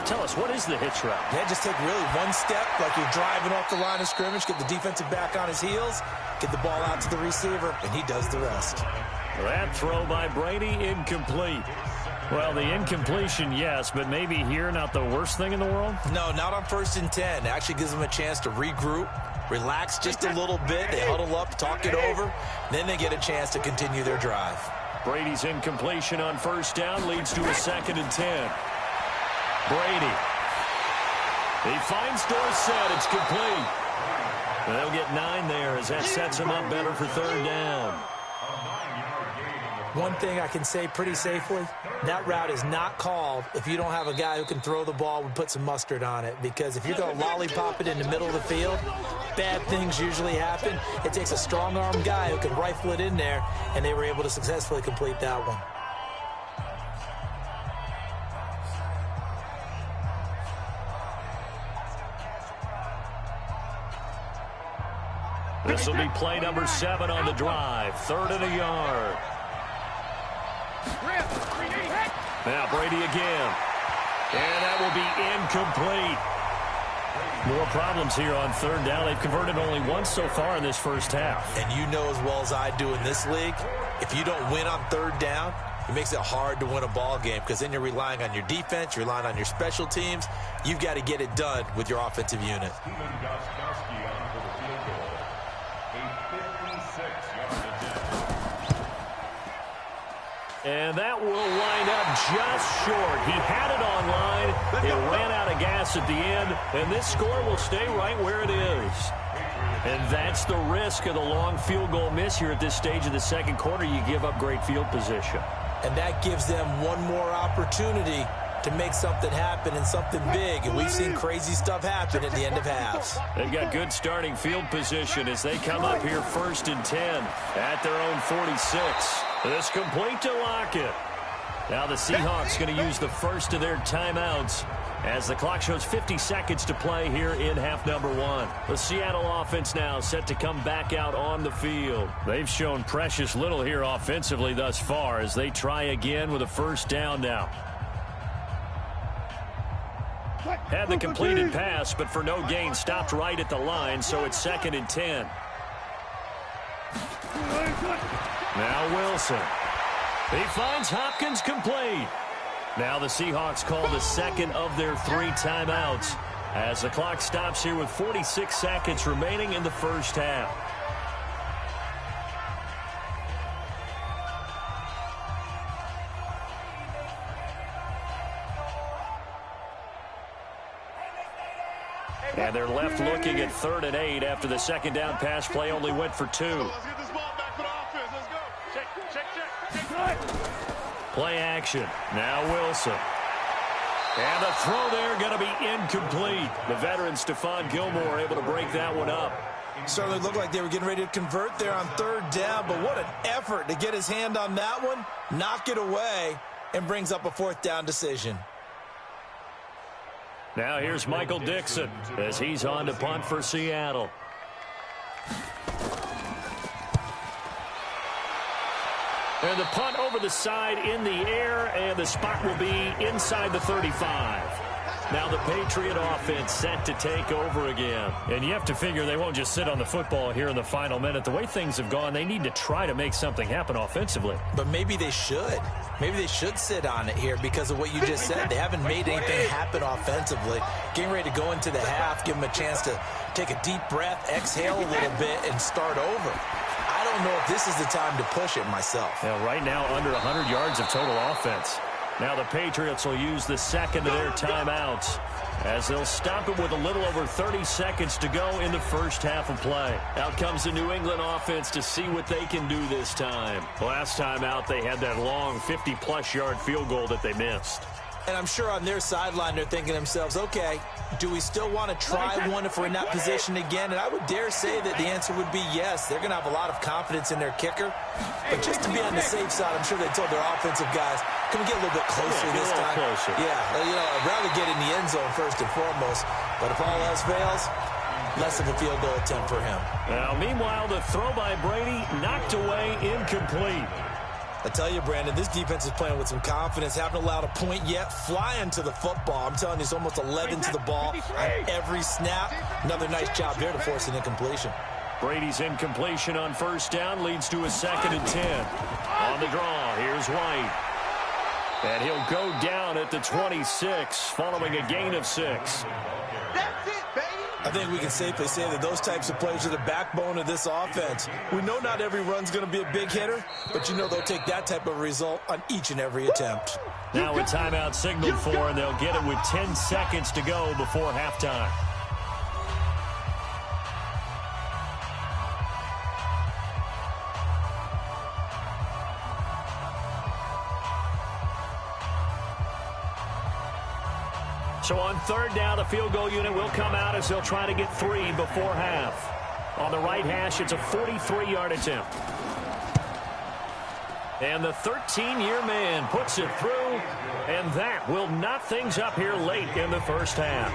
Tell us, what is the hitch route? Yeah, just take really one step like you're driving off the line of scrimmage, get the defensive back on his heels, get the ball out to the receiver, and he does the rest. That throw by Brady, incomplete. Well, the incompletion, yes, but maybe here not the worst thing in the world? No, not on 1st and 10. It actually gives them a chance to regroup, relax just a little bit. They huddle up, talk it over. Then they get a chance to continue their drive. Brady's incompletion on 1st down leads to a 2nd and 10. Brady. He finds Dorsett. It's complete. And they'll get 9 there as that sets him up better for 3rd down. One thing I can say pretty safely, that route is not called if you don't have a guy who can throw the ball and put some mustard on it. Because if you're going to lollipop it in the middle of the field, bad things usually happen. It takes a strong-armed guy who can rifle it in there, and they were able to successfully complete that one. This will be play number 7 on the drive. 3rd and a yard. Now Brady again. And that will be incomplete. More problems here on 3rd down. They've converted only once so far in this first half. And you know as well as I do in this league, if you don't win on 3rd down, it makes it hard to win a ball game because then you're relying on your defense, you're relying on your special teams. You've got to get it done with your offensive unit. Steven Gostkowski on for the field goal. A 56-yard attempt. And that will wind up just short. He had it on line. It ran out of gas at the end, and this score will stay right where it is. And that's the risk of the long field goal miss here at this stage of the 2nd quarter. You give up great field position. And that gives them one more opportunity to make something happen and something big. And we've seen crazy stuff happen at the end of halves. They've got good starting field position as they come up here 1st and 10 at their own 46. This complete to Lockett. Now the Seahawks going to use the first of their timeouts as the clock shows 50 seconds to play here in half number 1. The Seattle offense now set to come back out on the field. They've shown precious little here offensively thus far as they try again with a 1st down now. Had the completed pass, but for no gain, stopped right at the line, so it's 2nd and 10. Now Wilson. He finds Hopkins complete. Now the Seahawks call the 2nd of their 3 timeouts as the clock stops here with 46 seconds remaining in the first half. And they're left looking at 3rd and 8 after the second down pass play only went for 2. Let's get this ball back for the offense. Let's go. Check. Play action. Now Wilson. And the throw there going to be incomplete. The veteran Stephon Gilmore able to break that one up. Certainly looked like they were getting ready to convert there on 3rd down, but what an effort to get his hand on that one, knock it away, and brings up a 4th down decision. Now here's Michael Dixon as he's on to punt for Seattle. And the punt over the side in the air, and the spot will be inside the 35. Now the Patriot offense set to take over again. And you have to figure they won't just sit on the football here in the final minute. The way things have gone, they need to try to make something happen offensively. But maybe they should. Maybe they should sit on it here because of what you just said. They haven't made anything happen offensively. Getting ready to go into the half, give them a chance to take a deep breath, exhale a little bit, and start over. I don't know if this is the time to push it myself. Yeah, right now, under 100 yards of total offense. Now the Patriots will use the second of their timeouts as they'll stop it with a little over 30 seconds to go in the first half of play. Out comes the New England offense to see what they can do this time. Last time out, they had that long 50-plus yard field goal that they missed. And I'm sure on their sideline they're thinking to themselves, okay, do we still want to try one if we're in that position again? And I would dare say that the answer would be yes. They're going to have a lot of confidence in their kicker. But just to be on the safe side, I'm sure they told their offensive guys, can we get a little bit closer this time? Closer. Yeah, I'd rather get in the end zone first and foremost. But if all else fails, less of a field goal attempt for him. Now, meanwhile, the throw by Brady knocked away, incomplete. I tell you, Brandon, this defense is playing with some confidence. Haven't allowed a point yet. Flying to the football. I'm telling you, it's almost 11 to the ball on every snap. Another nice job there to force an incompletion. Brady's incompletion on first down leads to a 2nd and 10. On the draw, here's White. And he'll go down at the 26, following a gain of 6. That's it, baby. I think we can safely say that those types of plays are the backbone of this offense. We know not every run's going to be a big hitter, but you know they'll take that type of result on each and every attempt. Now a timeout signaled for, and they'll get it with 10 seconds to go before halftime. So on 3rd down, the field goal unit will come out as they'll try to get 3 before half. On the right hash, it's a 43-yard attempt. And the 13-year man puts it through, and that will knock things up here late in the first half.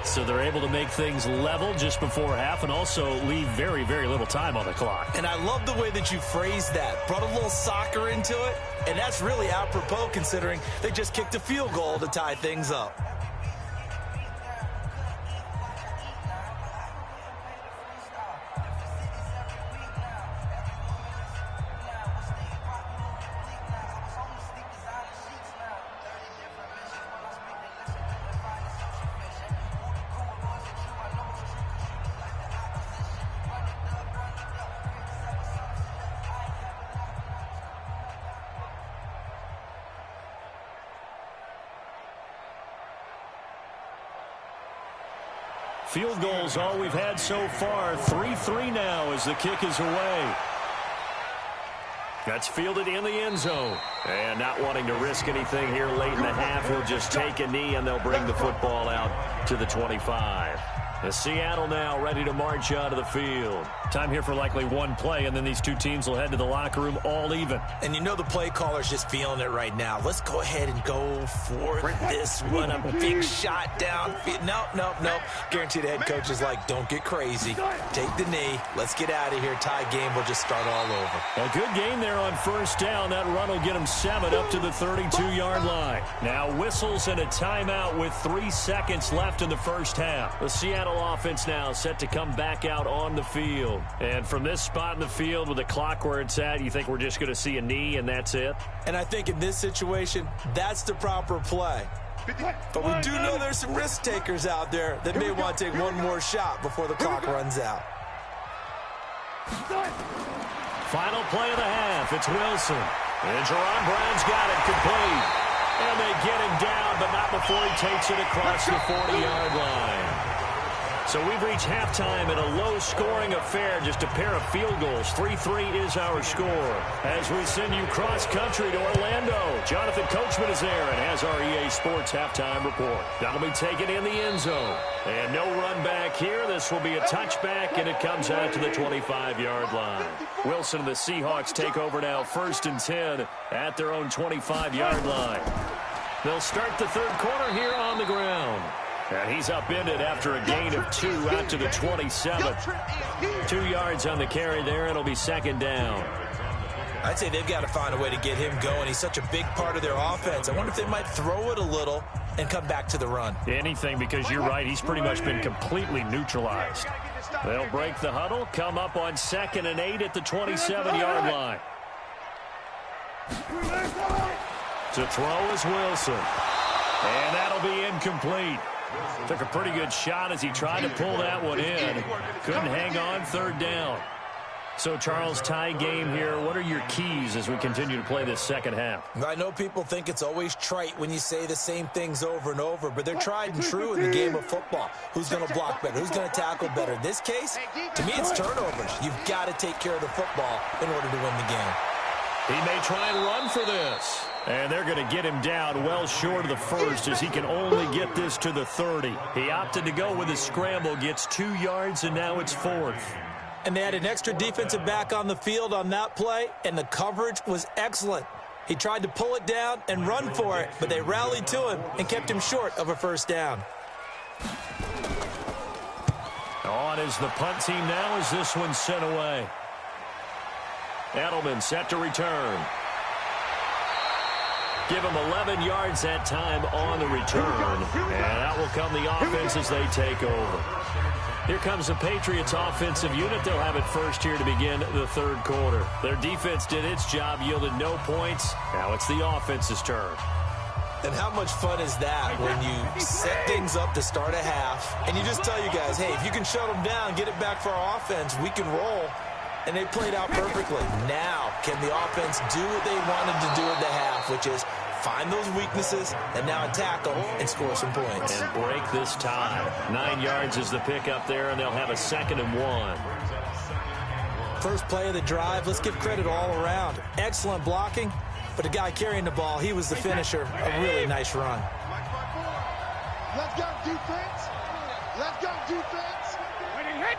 So they're able to make things level just before half and also leave very, very little time on the clock. And I love the way that you phrased that. Brought a little soccer into it, and that's really apropos considering they just kicked a field goal to tie things up. Field goals all we've had so far. 3-3 now as the kick is away. That's fielded in the end zone. And not wanting to risk anything here late in the half, he'll just take a knee and they'll bring the football out to the 25. The Seattle now ready to march out of the field. Time here for likely one play, and then these two teams will head to the locker room all even. And you know the play caller's just feeling it right now. Let's go ahead and go for this one. A big shot down. Nope. Guaranteed the head coach is like, don't get crazy. Take the knee. Let's get out of here. Tie game. We'll just start all over. A good game there on first down. That run will get them 7 up to the 32-yard line. Now whistles and a timeout with 3 seconds left in the first half. The Seattle offense now set to come back out on the field. And from this spot in the field with the clock where it's at, you think we're just going to see a knee and that's it? And I think in this situation, that's the proper play. But we do know there's some risk takers out there that may want to take one more shot before the clock runs out. Final play of the half. It's Wilson. And Jerron Brown's got it complete. And they get him down, but not before he takes it across the 40-yard line. So we've reached halftime in a low-scoring affair, just a pair of field goals. 3-3 is our score. As we send you cross-country to Orlando, Jonathan Coachman is there and has our EA Sports halftime report. That'll be taken in the end zone. And no run back here. This will be a touchback, and it comes out to the 25-yard line. Wilson and the Seahawks take over now, 1st and 10 at their own 25-yard line. They'll start the third quarter here on the ground. And he's upended after a gain of 2 out to the 27. 2 yards on the carry there. It'll be 2nd down. I'd say they've got to find a way to get him going. He's such a big part of their offense. I wonder if they might throw it a little and come back to the run. Anything, because you're right. He's pretty much been completely neutralized. They'll break the huddle, come up on 2nd and 8 at the 27-yard line. To throw is Wilson. And that'll be incomplete. Took a pretty good shot as he tried to pull that one in. Couldn't hang on, 3rd down. So, Charles, tie game here. What are your keys as we continue to play this second half? I know people think it's always trite when you say the same things over and over, but they're tried and true in the game of football. Who's going to block better? Who's going to tackle better? In this case, to me, it's turnovers. You've got to take care of the football in order to win the game. He may try and run for this. And they're going to get him down well short of the first as he can only get this to the 30. He opted to go with a scramble, gets 2 yards, and now it's 4th. And they had an extra defensive back on the field on that play, and the coverage was excellent. He tried to pull it down and run for it, but they rallied to him and kept him short of a 1st down. On is the punt team now as this one's sent away. Edelman set to return. Give him 11 yards that time on the return. And out will come the offense as they take over. Here comes the Patriots offensive unit. They'll have it first here to begin the third quarter. Their defense did its job, yielded no points. Now it's the offense's turn. And how much fun is that when you set things up to start a half and you just tell you guys, hey, if you can shut them down, get it back for our offense, we can roll. And they played out perfectly. Now, can the offense do what they wanted to do at the half, which is find those weaknesses and now attack them and score some points. And break this tie. 9 yards is the pickup there, and they'll have a 2nd and 1. First play of the drive, let's give credit all around. Excellent blocking, but the guy carrying the ball, he was the finisher. A really nice run. Let's go, defense. Let's go, defense. Winning hit.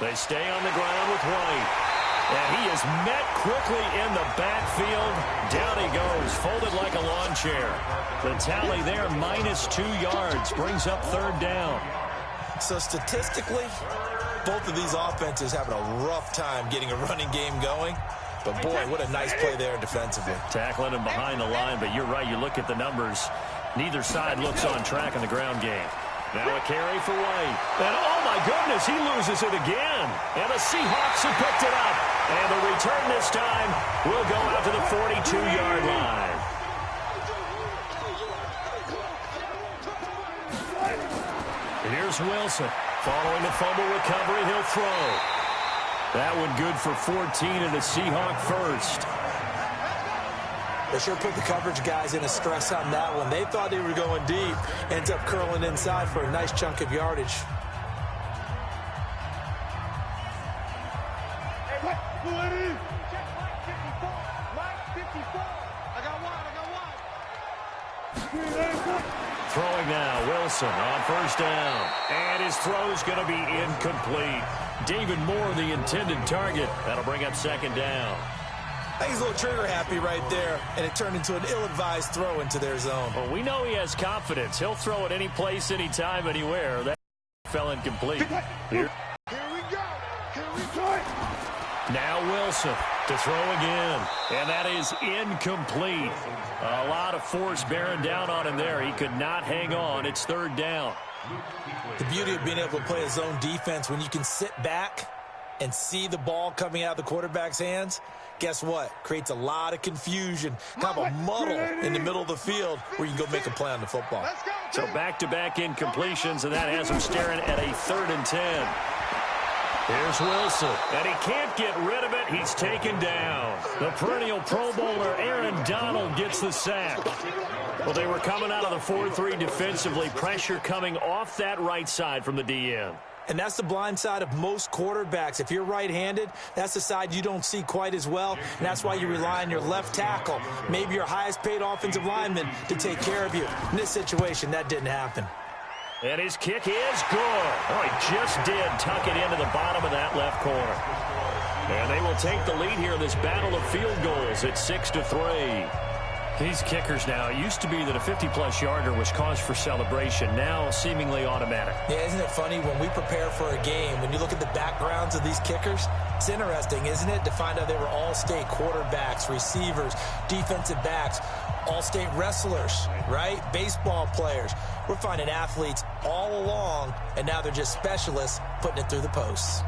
They stay on the ground with White. And he is met quickly in the backfield. Down he goes, folded like a lawn chair. The tally there, -2 yards, brings up 3rd down. So statistically, both of these offenses having a rough time getting a running game going. But, boy, what a nice play there defensively. Tackling him behind the line, but you're right, you look at the numbers. Neither side looks on track in the ground game. Now a carry for White. And, oh, my goodness, he loses it again. And the Seahawks have picked it up. And the return this time will go out to the 42-yard line. Here's Wilson. Following the fumble recovery, he'll throw. That one good for 14 and a Seahawk first. They sure put the coverage guys in a stress on that one. They thought they were going deep. Ends up curling inside for a nice chunk of yardage. Throwing now, Wilson on 1st down. And his throw's going to be incomplete. David Moore, the intended target. That'll bring up 2nd down. I think he's a little trigger happy right there, and it turned into an ill-advised throw into their zone. Well, we know he has confidence. He'll throw it any place, anytime, anywhere. That fell incomplete. Here we go. Here we go. Now Wilson to throw again. And that is incomplete. A lot of force bearing down on him there. He could not hang on. It's 3rd down. The beauty of being able to play a zone defense when you can sit back and see the ball coming out of the quarterback's hands, guess what? Creates a lot of confusion, kind of a muddle in the middle of the field where you can go make a play on the football. So back-to-back incompletions, and that has him staring at a 3rd and 10. Here's Wilson, and he can't get rid of it. He's taken down. The perennial Pro Bowler Aaron Donald gets the sack. Well, they were coming out of the 4-3 defensively. Pressure coming off that right side from the DN. And that's the blind side of most quarterbacks. If you're right-handed, that's the side you don't see quite as well. And that's why you rely on your left tackle, maybe your highest-paid offensive lineman, to take care of you. In this situation, that didn't happen. And his kick is good. Oh, he just did tuck it into the bottom of that left corner. And they will take the lead here in this battle of field goals at 6-3. These kickers now, it used to be that a 50-plus yarder was cause for celebration, now seemingly automatic. Yeah, isn't it funny when we prepare for a game, when you look at the backgrounds of these kickers, it's interesting, isn't it, to find out they were all-state quarterbacks, receivers, defensive backs, all-state wrestlers, right? Baseball players. We're finding athletes all along, and now they're just specialists putting it through the posts.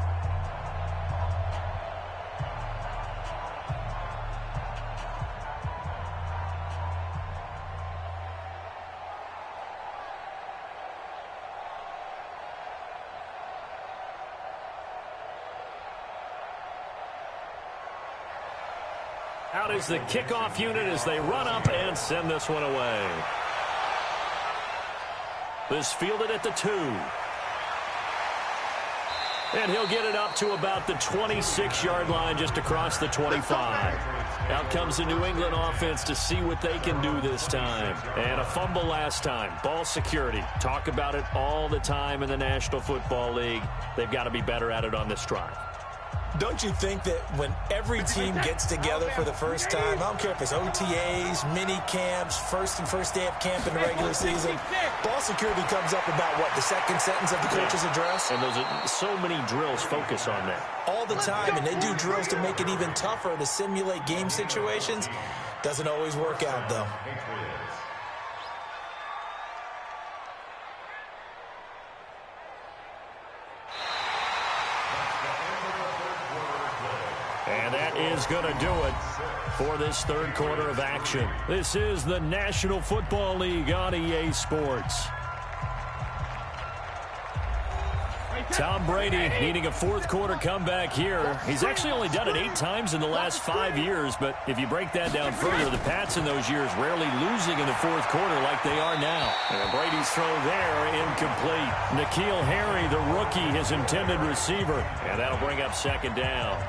Out is the kickoff unit as they run up and send this one away. This fielded at the 2. And he'll get it up to about the 26-yard line, just across the 25. Out comes the New England offense to see what they can do this time. And a fumble last time. Ball security. Talk about it all the time in the National Football League. They've got to be better at it on this drive. Don't you think that when every team gets together for the first time, I don't care if it's OTAs, mini camps, first day of camp in the regular season, ball security comes up about, what, the second sentence of the coach's address? And those are so many drills focus on that. All the time, and they do drills to make it even tougher to simulate game situations. Doesn't always work out, though. And that is going to do it for this third quarter of action. This is the National Football League on EA Sports. Tom Brady needing a fourth quarter comeback here. He's actually only done it 8 times in the last 5 years, but if you break that down further, the Pats in those years rarely losing in the fourth quarter like they are now. And Brady's throw there, incomplete. N'Keal Harry, the rookie, his intended receiver. And that'll bring up second down.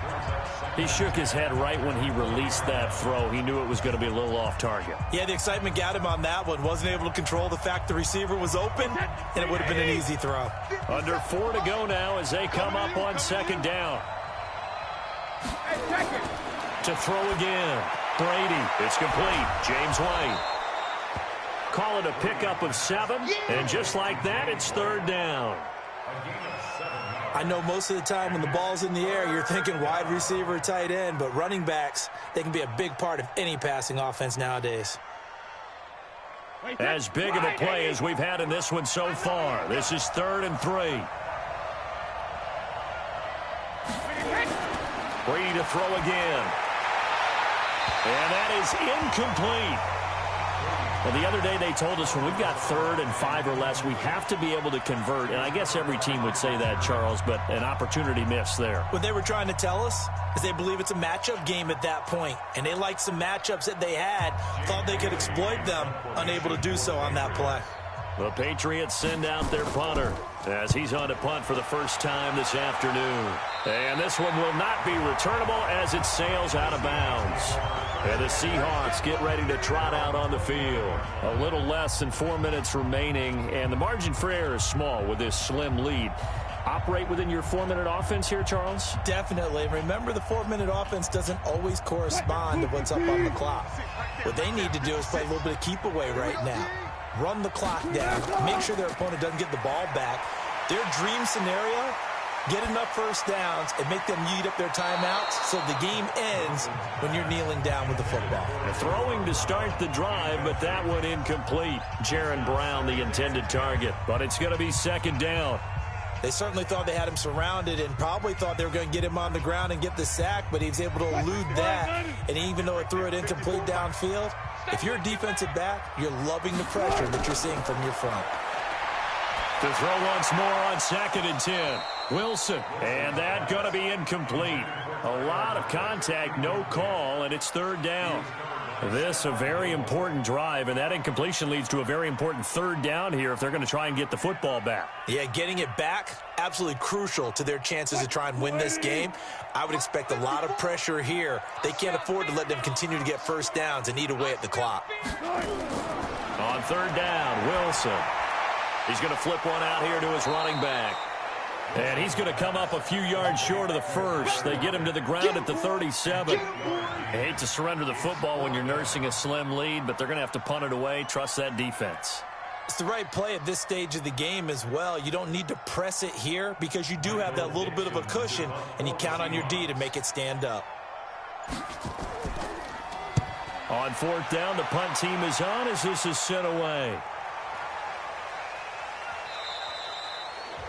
He shook his head right when he released that throw. He knew it was going to be a little off target. Yeah, the excitement got him on that one. Wasn't able to control the fact the receiver was open, and it would have been an easy throw. Under 4 to go now as they come up on second down. To throw again. Brady. It's complete. James White. Call it a pickup of 7. And just like that, it's third down. I know most of the time when the ball's in the air, you're thinking wide receiver, tight end, but running backs, they can be a big part of any passing offense nowadays. As big of a play as we've had in this one so far. This is 3rd and 3. Brady to throw again. And that is incomplete. Well, the other day they told us when we've got 3rd and 5 or less, we have to be able to convert. And I guess every team would say that, Charles, but an opportunity missed there. What they were trying to tell us is they believe it's a matchup game at that point. And they liked some matchups that they had, thought they could exploit them, unable to do so on that play. The Patriots send out their punter as he's on to punt for the first time this afternoon. And this one will not be returnable as it sails out of bounds. And the Seahawks get ready to trot out on the field. A little less than 4 minutes remaining, and the margin for error is small with this slim lead. Operate within your 4-minute offense here, Charles? Definitely. Remember, the 4-minute offense doesn't always correspond to what's up on the clock. What they need to do is play a little bit of keep away right now. Run the clock down, make sure their opponent doesn't get the ball back. Their dream scenario, get enough first downs and make them eat up their timeouts so the game ends when you're kneeling down with the football. Throwing to start the drive, but that one incomplete. Jaron Brown, the intended target, but it's going to be second down. They certainly thought they had him surrounded and probably thought they were going to get him on the ground and get the sack, but he was able to elude that. And even though it threw it incomplete downfield, if you're a defensive back, you're loving the pressure that you're seeing from your front. To throw once more on 2nd and 10. Wilson, and that's going to be incomplete. A lot of contact, no call, and it's third down. This a very important drive, and that incompletion leads to a very important third down here if they're going to try and get the football back. Yeah, getting it back, absolutely crucial to their chances to try and win this game. I would expect a lot of pressure here. They can't afford to let them continue to get first downs and eat away at the clock. On third down, Wilson. He's going to flip one out here to his running back. And he's going to come up a few yards short of the first. They get him to the ground at the 37. I hate to surrender the football when you're nursing a slim lead, but they're going to have to punt it away. Trust that defense. It's the right play at this stage of the game as well. You don't need to press it here because you do have that little bit of a cushion, and you count on your D to make it stand up. On fourth down, the punt team is on as this is sent away.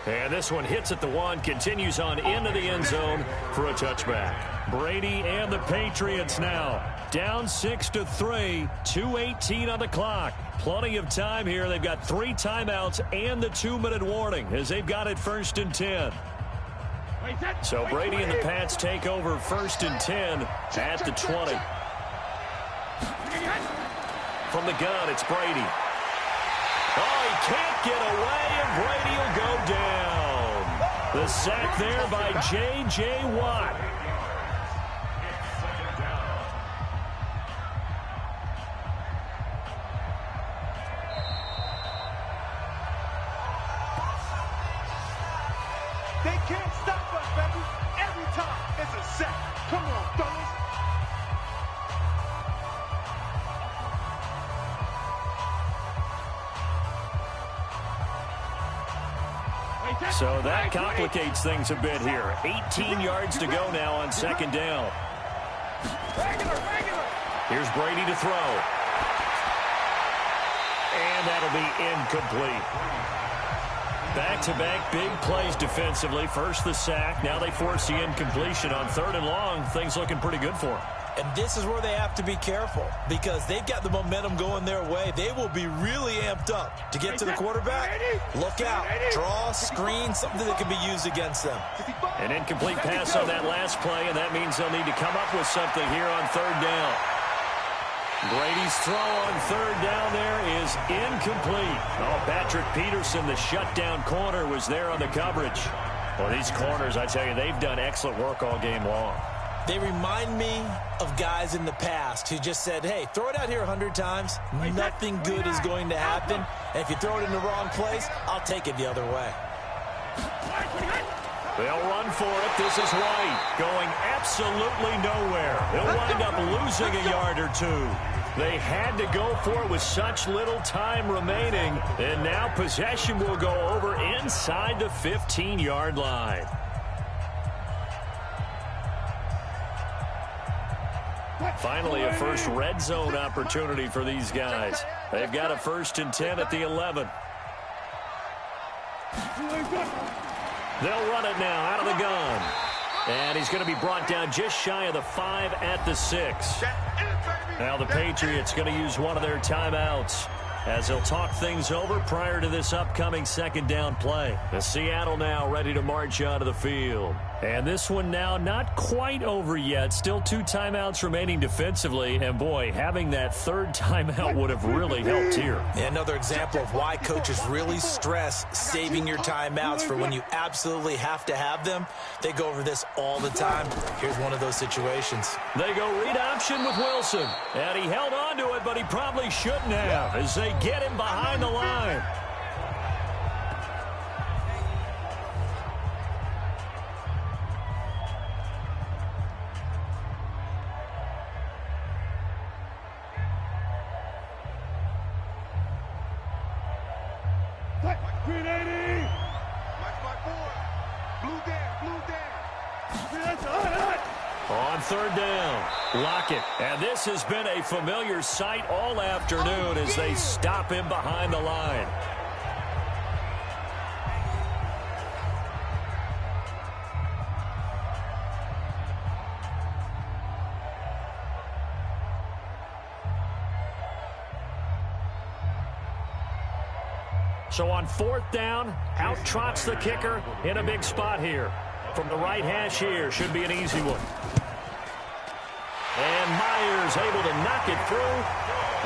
And this one hits at the one, continues on into the end zone for a touchback. Brady and the Patriots now down 6-3, 2:18 on the clock. Plenty of time here. They've got 3 timeouts and the 2-minute warning as they've got it first and 10. So Brady and the Pats take over first and 10 at the 20. From the gun, it's Brady. Oh, he can't get away, and Brady will go down. The sack there by J.J. Watt. They can't stop us, baby. Every time it's a sack. Come on, fellas. So that complicates things a bit here. 18 yards to go now on second down. Here's Brady to throw. And that'll be incomplete. Back-to-back big plays defensively. First the sack. Now they force the incompletion on third and long. Things looking pretty good for them. And this is where they have to be careful because they've got the momentum going their way. They will be really amped up to get to the quarterback. Look out. Draw, screen, something that can be used against them. An incomplete pass on that last play, and that means they'll need to come up with something here on third down. Brady's throw on third down there is incomplete. Oh, Patrick Peterson, the shutdown corner, was there on the coverage. Well, these corners, I tell you, they've done excellent work all game long. They remind me of guys in the past who just said, hey, throw it out here 100 times. Nothing good is going to happen. And if you throw it in the wrong place, I'll take it the other way. They'll run for it. This is White going absolutely nowhere. He'll wind up losing a yard or two. They had to go for it with such little time remaining. And now possession will go over inside the 15-yard line. Finally, a first red zone opportunity for these guys. They've got a first and 10 at the 11. They'll run it now out of the gun. And he's going to be brought down just shy of the 5 at the 6. Now the Patriots going to use one of their timeouts as they'll talk things over prior to this upcoming second down play. The Seattle now ready to march onto the field. And this one now not quite over yet. Still 2 timeouts remaining defensively. And, boy, having that third timeout would have really helped here. Yeah, another example of why coaches really stress saving your timeouts for when you absolutely have to have them. They go over this all the time. Here's one of those situations. They go read option with Wilson. And he held on to it, but he probably shouldn't have as they get him behind the line. On third down, Lockett. And this has been a familiar sight all afternoon as they stop him behind the line. So on 4th down, out trots the kicker in a big spot here. From the right hash here, should be an easy one. And Myers able to knock it through.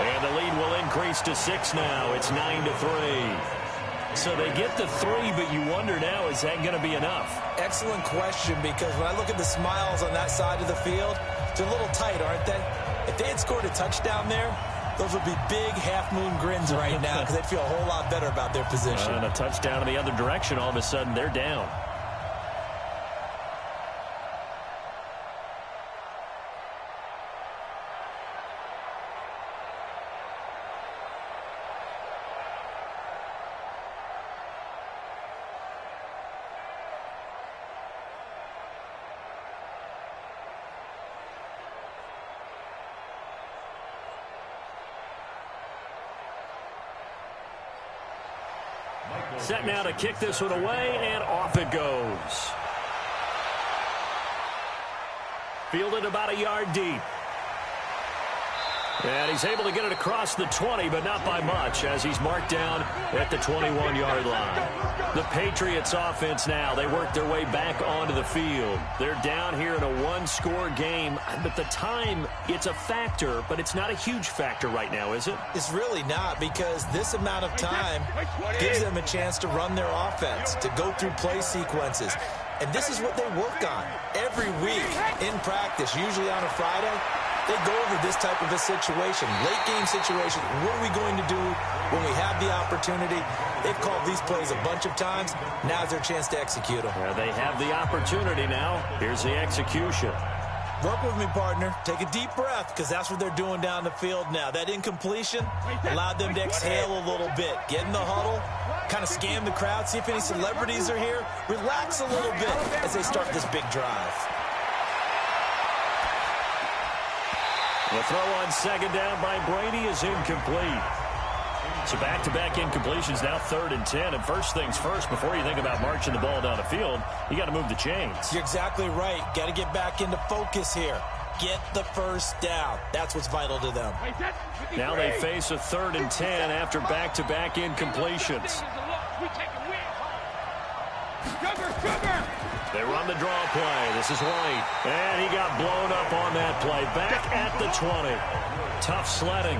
And the lead will increase to 6 now. It's 9-3. So they get the 3, but you wonder now, is that going to be enough? Excellent question, because when I look at the smiles on that side of the field, they're a little tight, aren't they? If they had scored a touchdown there, those would be big half-moon grins right now because they'd feel a whole lot better about their position. And a touchdown in the other direction, all of a sudden they're down. Set now to kick this one away, and off it goes. Fielded about a yard deep. And he's able to get it across the 20, but not by much, as he's marked down at the 21-yard line. The Patriots offense now, they work their way back onto the field. They're down here in a one-score game, but the time, it's a factor, but it's not a huge factor right now, is it? It's really not, because this amount of time gives them a chance to run their offense, to go through play sequences. And this is what they work on every week in practice, usually on a Friday. They go over this type of a situation, late-game situation. What are we going to do when we have the opportunity? They've called these plays a bunch of times. Now's their chance to execute them. Yeah, they have the opportunity now. Here's the execution. Work with me, partner. Take a deep breath, because that's what they're doing down the field now. That incompletion allowed them to exhale a little bit. Get in the huddle, kind of scan the crowd, see if any celebrities are here. Relax a little bit as they start this big drive. The throw on 2nd down by Brady is incomplete. So back-to-back incompletions, now 3rd and 10. And first things first, before you think about marching the ball down the field, you got to move the chains. You're exactly right. Got to get back into focus here. Get the first down. That's what's vital to them. Now they face a 3rd and 10 after back-to-back incompletions. They run the draw play. This is White. And he got blown up on that play. Back at the 20. Tough sledding.